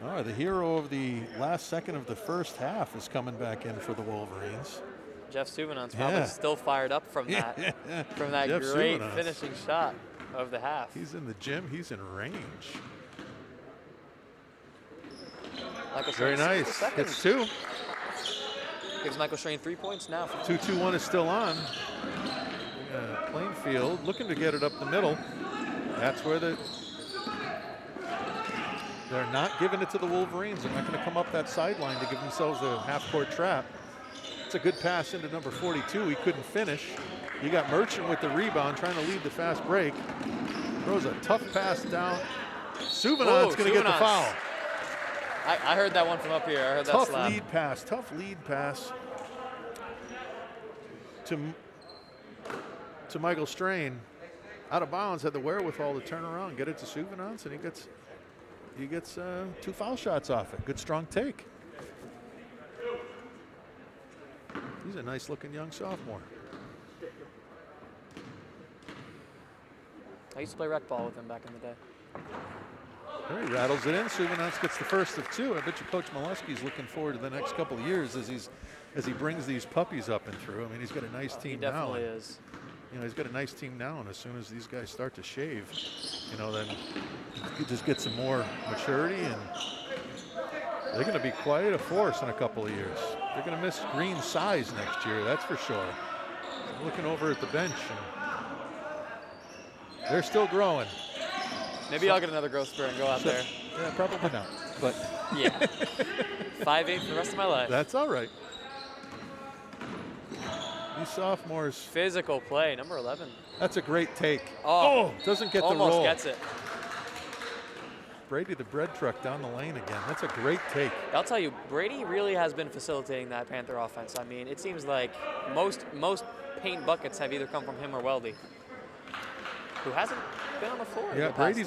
Speaker 1: All right, the hero of the last second of the first half is coming back in for the Wolverines.
Speaker 2: Jeff Suvanon's probably still fired up from that
Speaker 1: Jeff
Speaker 2: great
Speaker 1: Suvanons.
Speaker 2: finishing shot of the half.
Speaker 1: He's in the gym. He's in range.
Speaker 2: Michael
Speaker 1: Very
Speaker 2: Strain,
Speaker 1: nice.
Speaker 2: second.
Speaker 1: Hits two.
Speaker 2: Gives Michael Strain 3 points now.
Speaker 1: 2-2-1 is still on. Plainfield looking to get it up the middle. That's where they're not giving it to the Wolverines. They're not going to come up that sideline to give themselves a half-court trap. It's a good pass into number 42. He couldn't finish. You got Merchant with the rebound, trying to lead the fast break. Throws a tough pass down. Suvanon's going to get the foul.
Speaker 2: I heard that one from up here. I heard that slap.
Speaker 1: Tough lead pass to Michael Strain. Out of bounds, had the wherewithal to turn around, get it to Suvanons, and he gets 2 foul shots off it. Good strong take. He's a nice looking young sophomore.
Speaker 2: I used to play rec ball with him back in the day.
Speaker 1: There he rattles it in. Suvanons gets the first of 2. I bet you Coach Molesky's looking forward to the next couple of years as he brings these puppies up and through. I mean, he's got a nice team now.
Speaker 2: He definitely is.
Speaker 1: You know, he's got a nice team now, and as soon as these guys start to shave, you know, then you just get some more maturity, and they're going to be quite a force in a couple of years. They're going to miss Green's size next year, that's for sure. I'm looking over at the bench, and they're still growing.
Speaker 2: Maybe I'll get another growth spurt and go out there.
Speaker 1: Yeah, probably not, but
Speaker 2: Yeah. 5'8" for the rest of my life.
Speaker 1: that's all right. These sophomores.
Speaker 2: Physical play, number 11.
Speaker 1: That's a great take.
Speaker 2: Oh,
Speaker 1: doesn't get the roll.
Speaker 2: almost gets it.
Speaker 1: Brady the bread truck down the lane again. That's a great take.
Speaker 2: I'll tell you, Brady really has been facilitating that Panther offense. I mean, it seems like most paint buckets have either come from him or Weldy, who hasn't been on the floor.
Speaker 1: Yeah,
Speaker 2: the past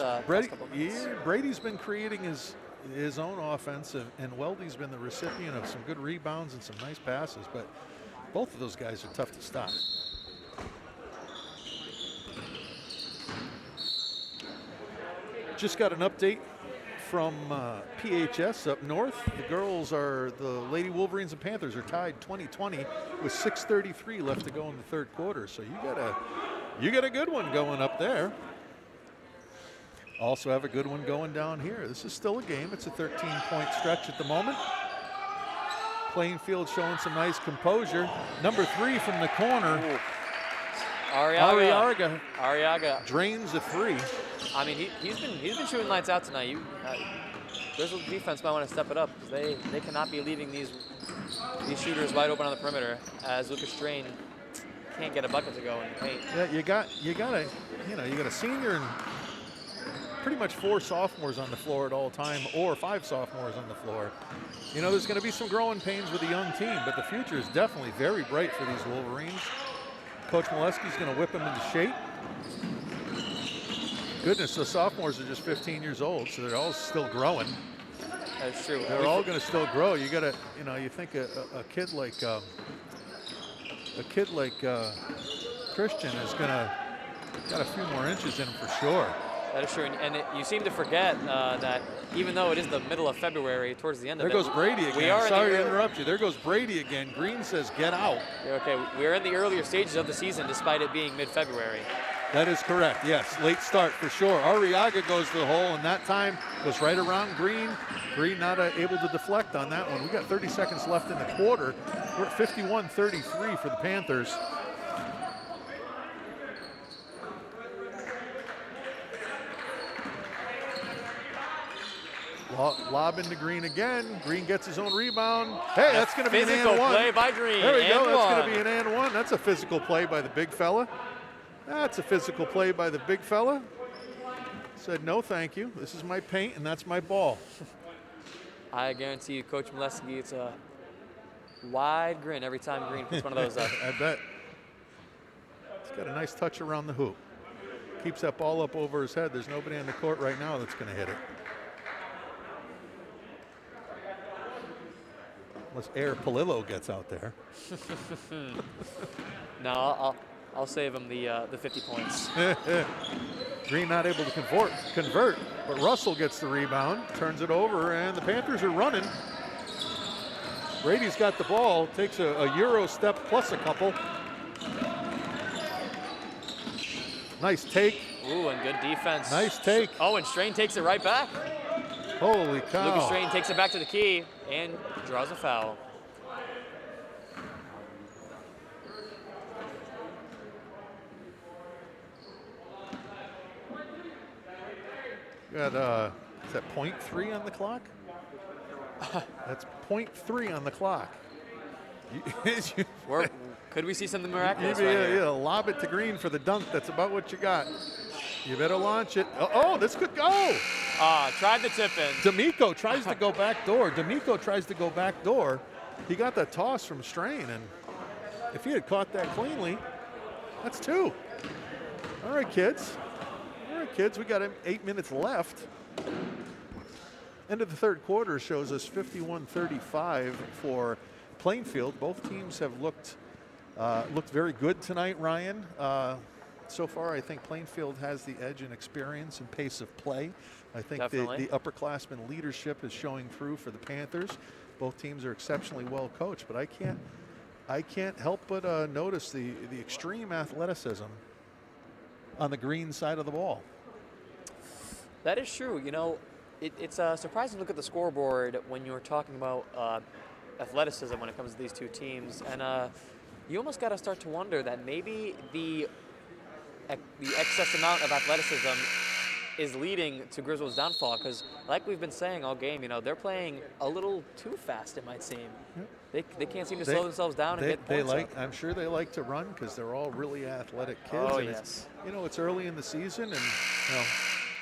Speaker 2: couple minutes.
Speaker 1: Brady's been creating his own offense, and Weldy's been the recipient of some good rebounds and some nice passes, but both of those guys are tough to stop. Just got an update from PHS up north. The Lady Wolverines and Panthers are tied 20-20 with 6:33 left to go in the third quarter. So you got a good one going up there. Also have a good one going down here. This is still a game. It's a 13-point stretch at the moment. Plainfield showing some nice composure. Number 3 from the corner.
Speaker 2: Ooh. Arriaga
Speaker 1: drains a 3.
Speaker 2: I mean, he's been shooting lights out tonight. Griswold defense might want to step it up because they cannot be leaving these shooters wide open on the perimeter as Lucas Strain can't get a bucket to go in the paint.
Speaker 1: Yeah, you got a senior and pretty much 4 sophomores on the floor at all time, or 5 sophomores on the floor. You know, there's going to be some growing pains with a young team, but the future is definitely very bright for these Wolverines. Coach Molesky's going to whip them into shape. goodness, the sophomores are just 15 years old, so they're all still growing.
Speaker 2: That's true.
Speaker 1: They're all going to still grow. You got to, you think a kid like Christian is got a few more inches in him for sure.
Speaker 2: That is true, and you seem to forget that even though it is the middle of February, towards the end of it.
Speaker 1: There goes Brady again. Sorry to interrupt you. There goes Brady again. Green says, get out.
Speaker 2: Okay, we're in the earlier stages of the season despite it being mid-February.
Speaker 1: That is correct, yes. Late start for sure. Arriaga goes to the hole, and that time goes right around Green. Green not able to deflect on that one. We got 30 seconds left in the quarter. We're at 51-33 for the Panthers. Lob into Green again. Green gets his own rebound. Hey, that's going to be an and one.
Speaker 2: Physical play by Green.
Speaker 1: There we go. That's going to be an and one. That's a physical play by the big fella. That's a physical play by the big fella. Said, no, thank you. This is my paint, and that's my ball.
Speaker 2: I guarantee you, Coach Molesky, it's a wide grin every time Green puts one of those up.
Speaker 1: I bet. He's got a nice touch around the hoop. Keeps that ball up over his head. There's nobody on the court right now that's going to hit it. Unless Air Palillo gets out there.
Speaker 2: No, I'll save him the 50 points.
Speaker 1: Green not able to convert, but Russell gets the rebound, turns it over, and the Panthers are running. Brady's got the ball, takes a Euro step plus a couple. Nice take.
Speaker 2: Ooh, and good defense.
Speaker 1: Nice take.
Speaker 2: Oh, and Strain takes it right back.
Speaker 1: Holy cow.
Speaker 2: Lucas Strain takes it back to the key and draws a foul.
Speaker 1: Got, is that .3 on the clock? That's .3 on the clock.
Speaker 2: Could we see something miraculous right here?
Speaker 1: Yeah, lob it to Green for the dunk. That's about what you got. You better launch it. Oh, this could go.
Speaker 2: Tried the tip in.
Speaker 1: D'Amico tries to go back door. He got that toss from Strain, and if he had caught that cleanly, that's two. All right, kids. We got 8 minutes left. End of the third quarter shows us 51-35 for Plainfield. Both teams have looked very good tonight, Ryan. So far, I think Plainfield has the edge in experience and pace of play. I think the upperclassmen leadership is showing through for the Panthers. Both teams are exceptionally well coached, but I can't help but notice the extreme athleticism on the Green side of the ball.
Speaker 2: That is true. It's surprising to look at the scoreboard when you're talking about athleticism when it comes to these two teams, and you almost got to start to wonder that maybe the excess amount of athleticism is leading to Griswold's downfall, because like we've been saying all game, they're playing a little too fast, it might seem. Yep. They can't seem to slow themselves down and get points up.
Speaker 1: I'm sure they like to run because they're all really athletic kids.
Speaker 2: Oh,
Speaker 1: and
Speaker 2: yes.
Speaker 1: It's early in the season, and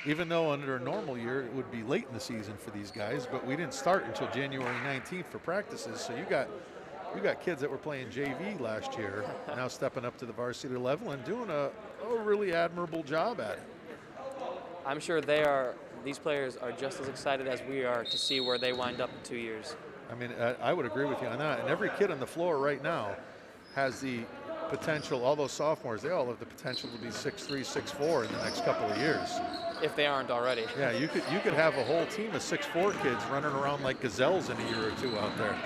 Speaker 1: even though under a normal year it would be late in the season for these guys, but we didn't start until January 19th for practices, so you got kids that were playing JV last year now stepping up to the varsity level and doing a really admirable job at it.
Speaker 2: I'm sure these players are just as excited as we are to see where they wind up in 2 years.
Speaker 1: I mean, I would agree with you on that. And every kid on the floor right now has the potential, all those sophomores, they all have the potential to be 6'3", 6'4" in the next couple of years.
Speaker 2: If they aren't already.
Speaker 1: Yeah, you could have a whole team of 6'4" kids running around like gazelles in a year or two out there.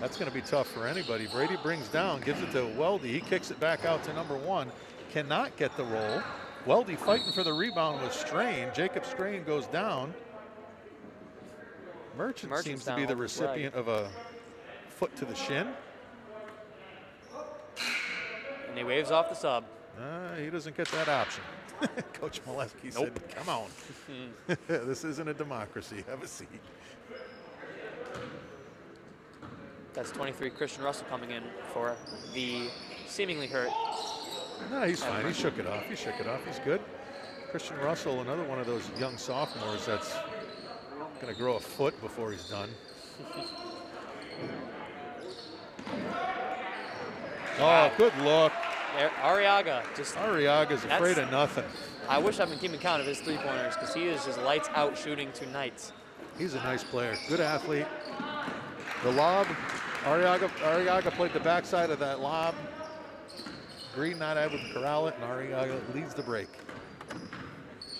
Speaker 1: That's going to be tough for anybody. Brady brings down, gives it to Weldy. He kicks it back out to number one. Cannot get the roll. Weldy fighting for the rebound with Strain. Jacob Strain goes down. Merchant seems to be the recipient of a foot to the shin.
Speaker 2: And he waves off the sub.
Speaker 1: He doesn't get that option. Coach Molesky said, come on. This isn't a democracy. Have a seat.
Speaker 2: That's 23 Christian Russell coming in for the seemingly hurt.
Speaker 1: No, he's fine. He shook it off. He's good. Christian Russell, another one of those young sophomores that's going to grow a foot before he's done. Good look.
Speaker 2: Arriaga's
Speaker 1: afraid of nothing.
Speaker 2: I wish I've been keeping count of his three-pointers because he is just lights out shooting tonight.
Speaker 1: He's a nice player, good athlete. The lob, Arriaga played the backside of that lob. Green not able to corral it, and Arriaga leads the break.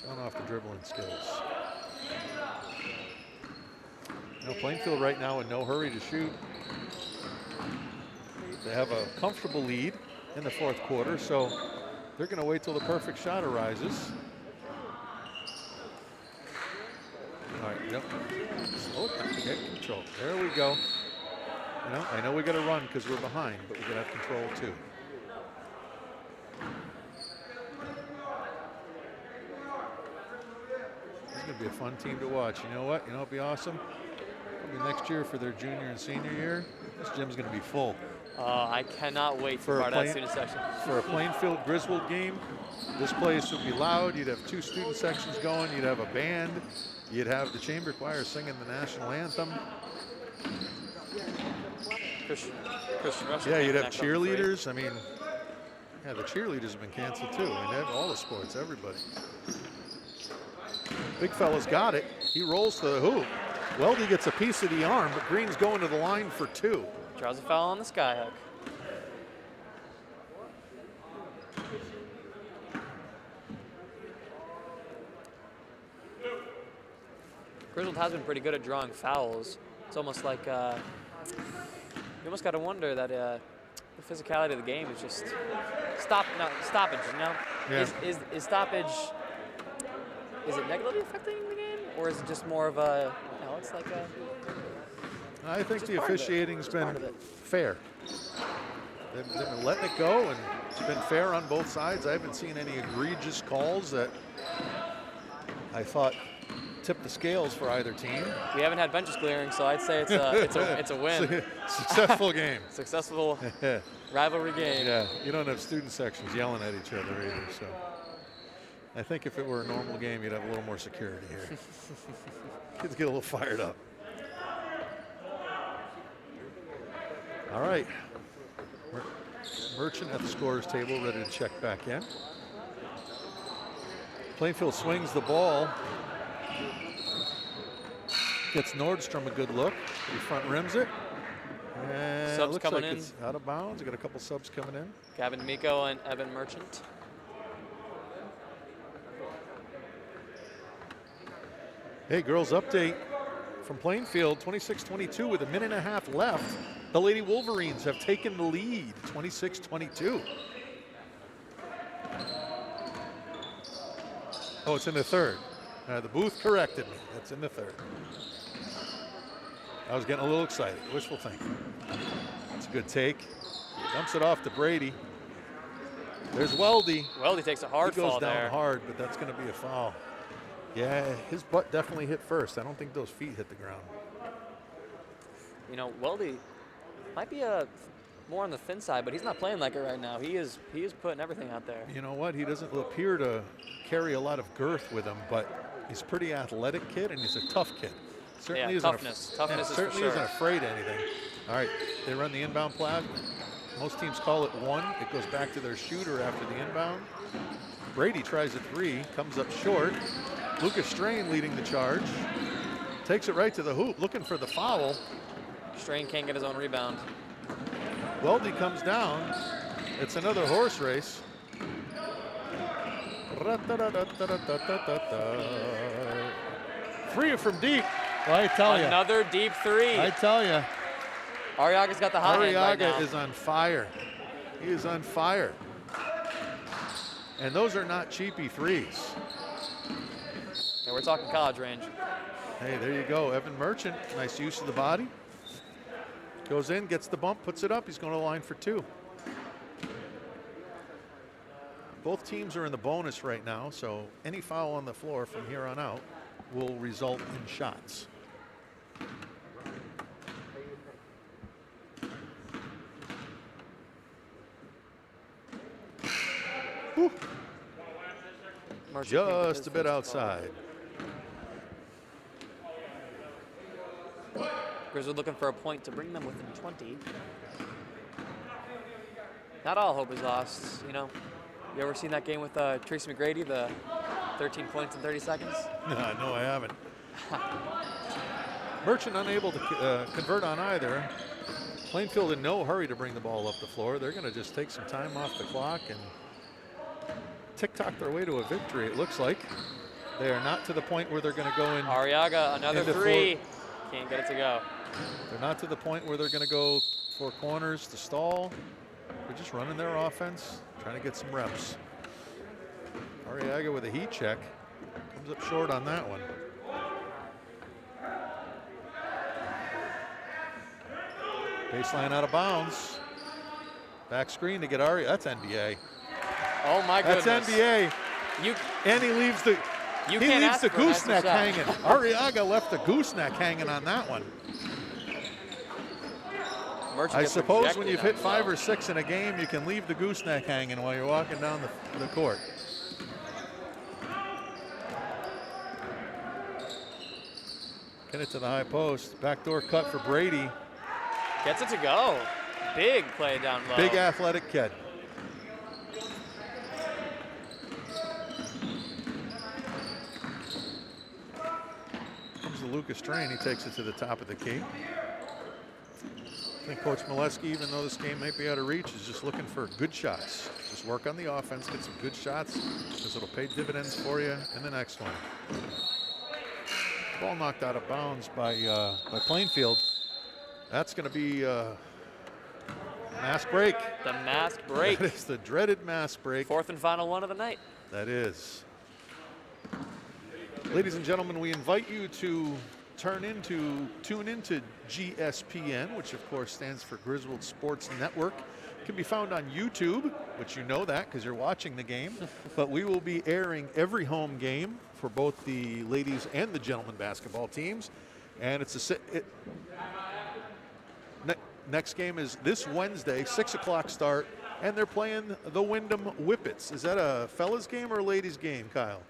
Speaker 1: Showing off the dribbling skills. Plainfield right now in no hurry to shoot. They have a comfortable lead in the fourth quarter, so they're going to wait till the perfect shot arises. All right, yep. Slow it down, get control. There we go. I know we got to run because we're behind, but we got to have control too. This is going to be a fun team to watch. You know what? It'll be awesome. It'll be next year for their junior and senior year. This gym's going to be full.
Speaker 2: I cannot wait for part of that student section.
Speaker 1: For a Plainfield Griswold game, this place would be loud. You'd have 2 student sections going. You'd have a band. You'd have the chamber choir singing the national anthem.
Speaker 2: Christian Rush.
Speaker 1: Yeah, you'd have cheerleaders. I mean, yeah, the cheerleaders have been canceled too. I mean, they have all the sports, everybody. Big fella's got it. He rolls to the hoop. Weldy gets a piece of the arm, but Green's going to the line for 2.
Speaker 2: Draws a foul on the skyhook. Griswold has been pretty good at drawing fouls. It's almost like you almost got to wonder that the physicality of the game is just stoppage.
Speaker 1: Yeah.
Speaker 2: Is stoppage? Is it negatively affecting the game, or is it just more of a? It's like a.
Speaker 1: I think the officiating's been fair. They've been letting it go, and it's been fair on both sides. I haven't seen any egregious calls that I thought tipped the scales for either team.
Speaker 2: We haven't had benches clearing, so I'd say it's a win.
Speaker 1: Successful game.
Speaker 2: Successful rivalry game.
Speaker 1: Yeah, you don't have student sections yelling at each other either, so. I think if it were a normal game, you'd have a little more security here. Kids get a little fired up. All right. Merchant at the scorer's table, ready to check back in. Plainfield swings the ball. Gets Nordstrom a good look. He front rims it. And
Speaker 2: subs
Speaker 1: looks
Speaker 2: coming
Speaker 1: like
Speaker 2: in.
Speaker 1: It's out of bounds. Got a couple subs coming in.
Speaker 2: Gavin Miko and Evan Merchant.
Speaker 1: Hey, girls update from Plainfield, 26-22 with a minute and a half left. The Lady Wolverines have taken the lead, 26-22. Oh, it's in the third. The booth corrected me. That's in the third. I was getting a little excited. Wishful thinking. That's a good take. Dumps it off to Brady. There's Weldy.
Speaker 2: Weldy takes a hard fall there.
Speaker 1: He goes down hard, but that's going to be a foul. Yeah, his butt definitely hit first. I don't think those feet hit the ground.
Speaker 2: Weldy might be more on the thin side, but he's not playing like it right now. He is putting everything out there.
Speaker 1: You know what? He doesn't appear to carry a lot of girth with him, but he's a pretty athletic kid, and he's a tough kid. Certainly
Speaker 2: toughness. Toughness is
Speaker 1: certainly
Speaker 2: for sure.
Speaker 1: Isn't afraid of anything. All right, they run the inbound play. Most teams call it 1. It goes back to their shooter after the inbound. Brady tries a 3, comes up short. Lucas Strain leading the charge. Takes it right to the hoop, looking for the foul.
Speaker 2: Strain can't get his own rebound.
Speaker 1: Weldy comes down. It's another horse race. Free it from deep. Well, I tell you.
Speaker 2: Another deep 3.
Speaker 1: I tell you.
Speaker 2: Arriaga's got the hot hand right now.
Speaker 1: Arriaga is on fire. He is on fire. And those are not cheapy 3s.
Speaker 2: Yeah, we're talking college range.
Speaker 1: Hey, there you go. Evan Merchant, nice use of the body. Goes in, gets the bump, puts it up. He's going to the line for 2. Both teams are in the bonus right now, so any foul on the floor from here on out will result in shots. Whew. Just a bit outside.
Speaker 2: Griswold looking for a point to bring them within 20. Not all hope is lost, You ever seen that game with Tracy McGrady, the 13 points in 30 seconds?
Speaker 1: No, I haven't. Merchant unable to convert on either. Plainfield in no hurry to bring the ball up the floor. They're going to just take some time off the clock and tick-tock their way to a victory, it looks like. They are not to the point where they're going to go in.
Speaker 2: Arriaga, another three. Can't get it to go.
Speaker 1: They're not to the point where they're going to go for corners to stall. They're just running their offense, trying to get some reps. Arriaga with a heat check. Comes up short on that one. Baseline out of bounds. Back screen to get Arriaga. That's NBA.
Speaker 2: Oh my goodness.
Speaker 1: That's NBA. And he leaves the gooseneck hanging. Arriaga left the gooseneck hanging on that one. I suppose when you've hit 5 or 6 in a game, you can leave the gooseneck hanging while you're walking down the court. Get it to the high post. Backdoor cut for Brady.
Speaker 2: Gets it to go. Big play down low.
Speaker 1: Big athletic kid. Comes to Lucas Strain. He takes it to the top of the key. I think Coach Molesky, even though this game might be out of reach, is just looking for good shots. Just work on the offense, get some good shots, because it'll pay dividends for you in the next one. Ball knocked out of bounds by Plainfield. That's going to be mass break.
Speaker 2: The mass break.
Speaker 1: That is the dreaded mass break.
Speaker 2: 4th and final one of the night.
Speaker 1: That is. Ladies and gentlemen, we invite you to tune into GSPN, which of course stands for Griswold Sports Network. It can be found on YouTube, which you know that because you're watching the game. But we will be airing every home game for both the ladies and the gentlemen basketball teams. And next game is this Wednesday, 6 o'clock start, and they're playing the Wyndham Whippets. Is that a fellas game or a ladies game, Kyle?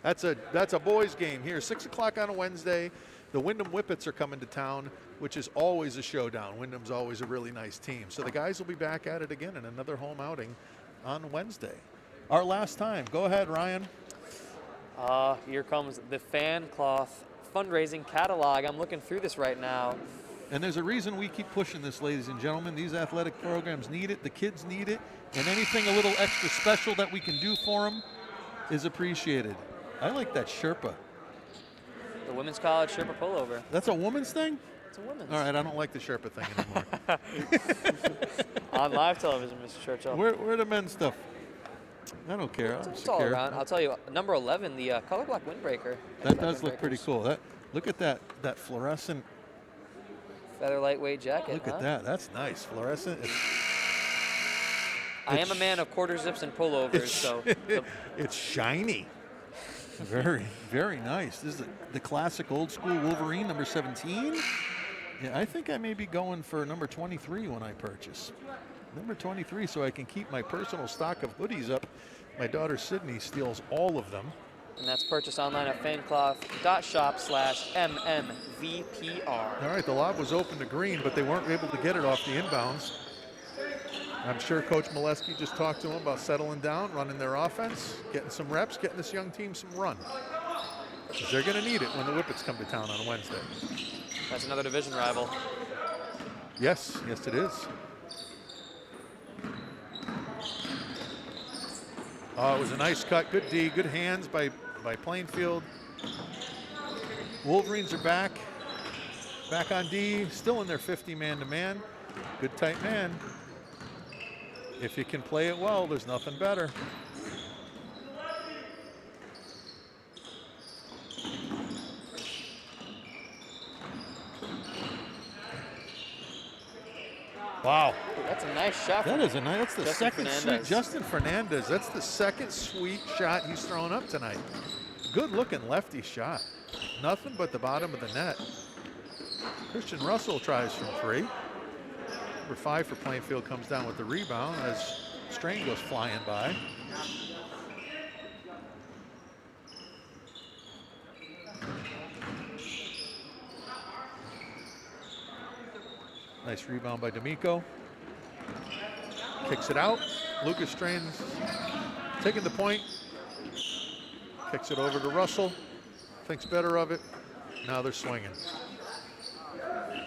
Speaker 1: That's a boys game here, 6 o'clock on a Wednesday. The Wyndham Whippets are coming to town, which is always a showdown. Wyndham's always a really nice team. So the guys will be back at it again in another home outing on Wednesday. Our last time. Go ahead, Ryan.
Speaker 2: Here comes the Fan Cloth fundraising catalog. I'm looking through this right now.
Speaker 1: And there's a reason we keep pushing this, ladies and gentlemen. These athletic programs need it. The kids need it. And anything a little extra special that we can do for them is appreciated. I like that Sherpa.
Speaker 2: The Women's College Sherpa pullover.
Speaker 1: That's a woman's thing?
Speaker 2: It's a women's.
Speaker 1: All right, I don't like the Sherpa thing anymore.
Speaker 2: On live television, Mr. Churchill.
Speaker 1: Where the men's stuff? I don't care.
Speaker 2: It's all around. I'll tell you, number 11, the color block windbreaker.
Speaker 1: That does look pretty cool. Look at that fluorescent.
Speaker 2: Feather lightweight jacket.
Speaker 1: Look at that. That's nice. Fluorescent.
Speaker 2: I am a man of quarter zips and pullovers, so.
Speaker 1: It's shiny. Very, very nice. This is the classic old school Wolverine, number 17. Yeah, I think I may be going for number 23 when I purchase. Number 23, so I can keep my personal stock of hoodies up. My daughter Sydney steals all of them.
Speaker 2: And that's purchased online at fancloth.shop/MMVPR.
Speaker 1: All right, the lob was open to Green, but they weren't able to get it off the inbounds. I'm sure Coach Molesky just talked to them about settling down, running their offense, getting some reps, getting this young team some run. Because they're going to need it when the Whippets come to town on Wednesday.
Speaker 2: That's another division rival.
Speaker 1: Yes, it is. Oh, it was a nice cut. Good D, good hands by Plainfield. Wolverines are back on D, still in their 50 man-to-man. Good tight man. If you can play it well, there's nothing better. Wow.
Speaker 2: That's a nice shot.
Speaker 1: That's the second sweet. Justin Fernandez. That's the second sweet shot he's thrown up tonight. Good looking lefty shot. Nothing but the bottom of the net. Christian Russell tries from 3. Number 5 for Plainfield comes down with the rebound as Strain goes flying by. Nice rebound by D'Amico. Kicks it out. Lucas Strain taking the point. Kicks it over to Russell. Thinks better of it. Now they're swinging.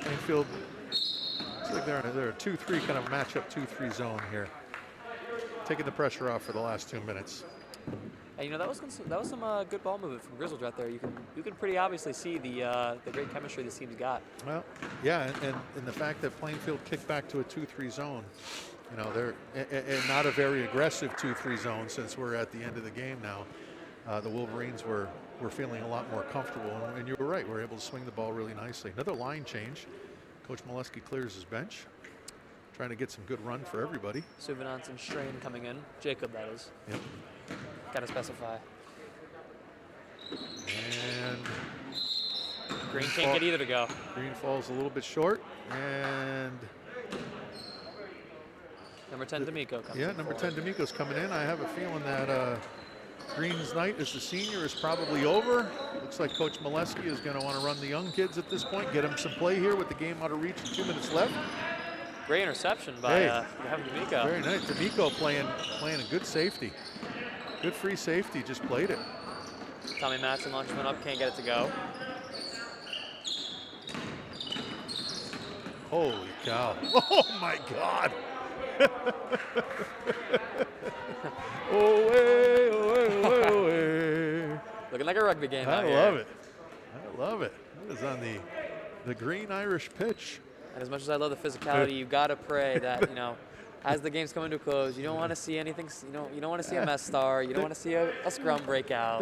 Speaker 1: Plainfield, looks like they're a 2-3 kind of matchup 2-3 zone here. Taking the pressure off for the last 2 minutes.
Speaker 2: And that was some good ball movement from Griswold right there. You can pretty obviously see the great chemistry this team's got.
Speaker 1: Well, yeah, and the fact that Plainfield kicked back to a 2-3 zone, they're and not a very aggressive 2-3 zone since we're at the end of the game now. The Wolverines were feeling a lot more comfortable, and you were right. We're able to swing the ball really nicely. Another line change. Coach Molesky clears his bench, trying to get some good run for everybody.
Speaker 2: Suvenance and Strain coming in. Jacob, that is.
Speaker 1: Yep.
Speaker 2: Gotta specify.
Speaker 1: And
Speaker 2: Green can't get either to go.
Speaker 1: Green falls a little bit short, and
Speaker 2: number 10 D'Amico comes in.
Speaker 1: Yeah, number 10 D'Amico's coming in. I have a feeling that Green's night as the senior is probably over. Looks like Coach Molesky is going to want to run the young kids at this point, get them some play here with the game out of reach and 2 minutes left.
Speaker 2: Great interception by D'Amico.
Speaker 1: Very nice. D'Amico playing a good safety. Good free safety, just played it.
Speaker 2: Tommy Matson launches one up, can't get it to go.
Speaker 1: Holy cow. Oh my God. Away, away, away, away.
Speaker 2: Looking like a rugby game out
Speaker 1: I
Speaker 2: here.
Speaker 1: love it. I love it. It is on the green Irish pitch.
Speaker 2: And as much as I love the physicality, you gotta pray that as the game's coming to a close, you don't want to see anything. You don't want to see a mess star. You don't want to see a scrum breakout.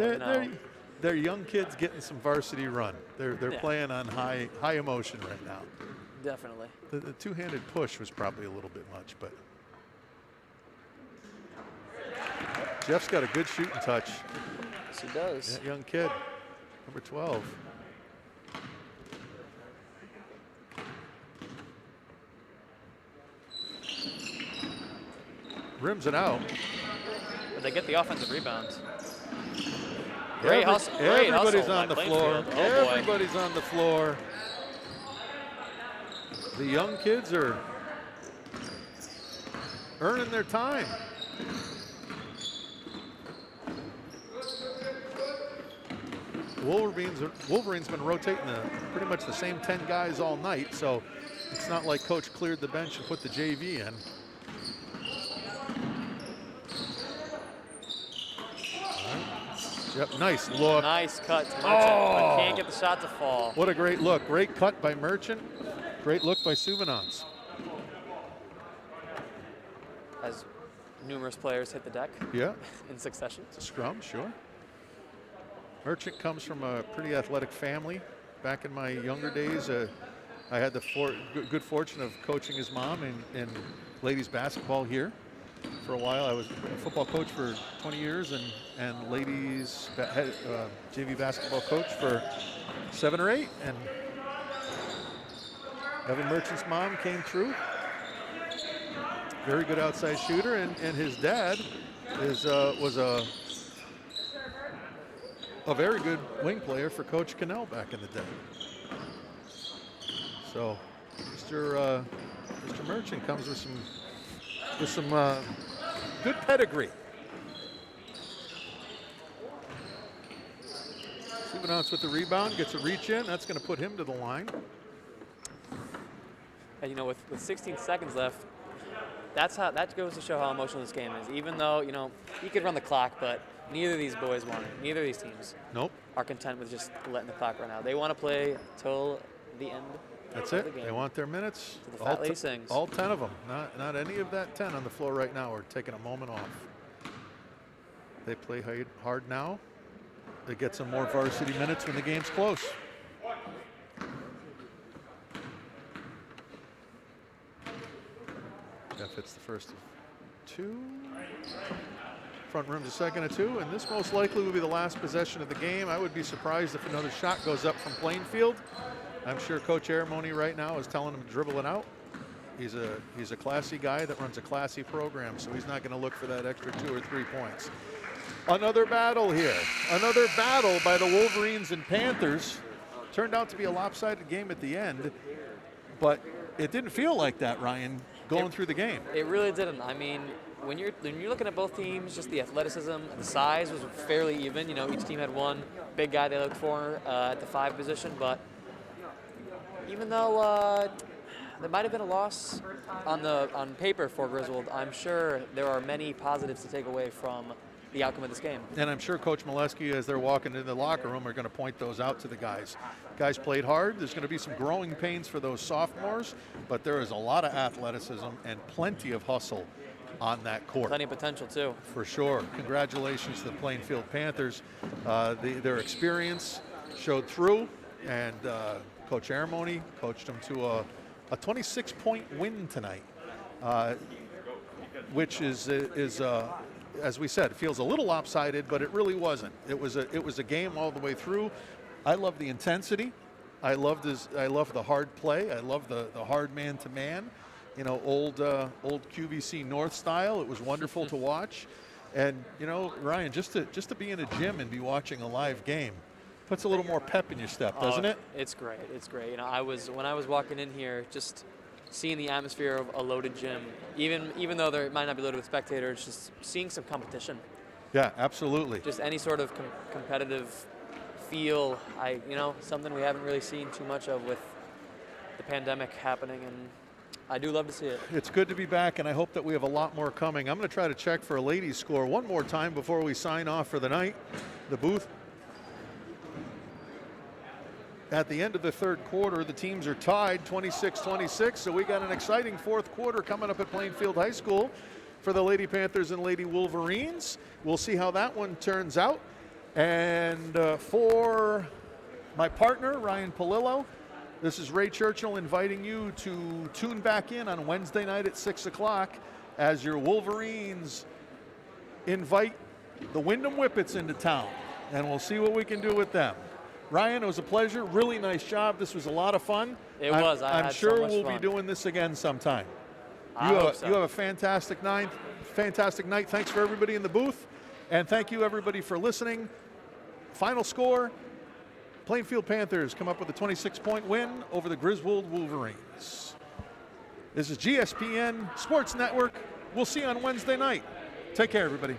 Speaker 1: They're young kids getting some varsity run. They're playing on high emotion right now.
Speaker 2: Definitely.
Speaker 1: The two-handed push was probably a little bit much, but Jeff's got a good shooting touch.
Speaker 2: Yes, he does.
Speaker 1: That young kid, number 12. Rims it out.
Speaker 2: But they get the offensive rebounds. Great hustle. Great
Speaker 1: Everybody's
Speaker 2: hustle
Speaker 1: on the floor.
Speaker 2: Oh, boy.
Speaker 1: Everybody's on the floor. The young kids are earning their time. Wolverines been rotating pretty much the same 10 guys all night, so it's not like Coach cleared the bench and put the JV in. Yep, nice look.
Speaker 2: Nice cut to Merchant, but can't get the shot to fall.
Speaker 1: What a great look. Great cut by Merchant. Great look by Suvenance.
Speaker 2: As numerous players hit the deck in succession.
Speaker 1: It's a scrum, sure. Merchant comes from a pretty athletic family. Back in my younger days, I had the good fortune of coaching his mom in ladies basketball here. For a while, I was a football coach for 20 years and ladies JV basketball coach for 7 or 8. And Evan Merchant's mom came through. Very good outside shooter, and his dad was a very good wing player for Coach Cannell back in the day. So, Mr. Merchant comes with some good pedigree. Suvenance with the rebound, gets a reach in. That's going to put him to the line.
Speaker 2: And with 16 seconds left, that goes to show how emotional this game is. Even though you could run the clock, but neither of these boys want it. Neither of these teams are content with just letting the clock run out. They want to play till the end.
Speaker 1: That's it. They want their minutes.
Speaker 2: To the fat lady sings.
Speaker 1: All 10 of them. Not any of that 10 on the floor right now are taking a moment off. They play hard now. They get some more varsity minutes when the game's close. Jeff hits the first of 2. Front room's a second of 2, and this most likely will be the last possession of the game. I would be surprised if another shot goes up from Plainfield. I'm sure Coach Aramoni right now is telling him to dribble it out. He's a classy guy that runs a classy program, so he's not going to look for that extra 2 or 3 points. Another battle here. Another battle by the Wolverines and Panthers. Turned out to be a lopsided game at the end, but it didn't feel like that, Ryan. going through the game.
Speaker 2: It really didn't. I mean, when you're looking at both teams, just the athleticism, the size was fairly even. You know, each team had one big guy they looked for at the 5 position. But even though there might have been a loss on paper for Griswold, I'm sure there are many positives to take away from the outcome of this game.
Speaker 1: And I'm sure Coach Molesky, as they're walking into the locker room, are going to point those out to the guys. Guys played hard. There's going to be some growing pains for those sophomores, but there is a lot of athleticism and plenty of hustle on that court.
Speaker 2: Plenty of potential, too.
Speaker 1: For sure. Congratulations to the Plainfield Panthers. Their experience showed through, and Coach Aramoni coached them to a 26-point win tonight, which is as we said, it feels a little lopsided, but it really wasn't. It was a game all the way through. I love the intensity. I love the hard play. I love the hard man-to-man. You know, old QVC North style. It was wonderful to watch. And you know, Ryan, just to be in a gym and be watching a live game puts a little more pep in your step, doesn't it?
Speaker 2: It's great. It's great. You know, when I was walking in here, just seeing the atmosphere of a loaded gym, even though there might not be loaded with spectators, just seeing some competition.
Speaker 1: Yeah, absolutely.
Speaker 2: Just any sort of competitive feel. Something we haven't really seen too much of with the pandemic happening, and I do love to see it.
Speaker 1: It's good to be back, and I hope that we have a lot more coming. I'm going to try to check for a ladies' score one more time before we sign off for the night. The booth. At the end of the third quarter, the teams are tied 26-26, so we got an exciting fourth quarter coming up at Plainfield High School for the Lady Panthers and Lady Wolverines. We'll see how that one turns out. And for my partner, Ryan Polillo, this is Ray Churchill inviting you to tune back in on Wednesday night at 6 o'clock as your Wolverines invite the Wyndham Whippets into town, and we'll see what we can do with them. Ryan, it was a pleasure. Really nice job. This was a lot of fun. I'm sure we'll be doing this again sometime. You have a fantastic night. Thanks for everybody in the booth, and thank you everybody for listening. Final score: Plainfield Panthers come up with a 26-point win over the Griswold Wolverines. This is GSPN Sports Network. We'll see you on Wednesday night. Take care, everybody.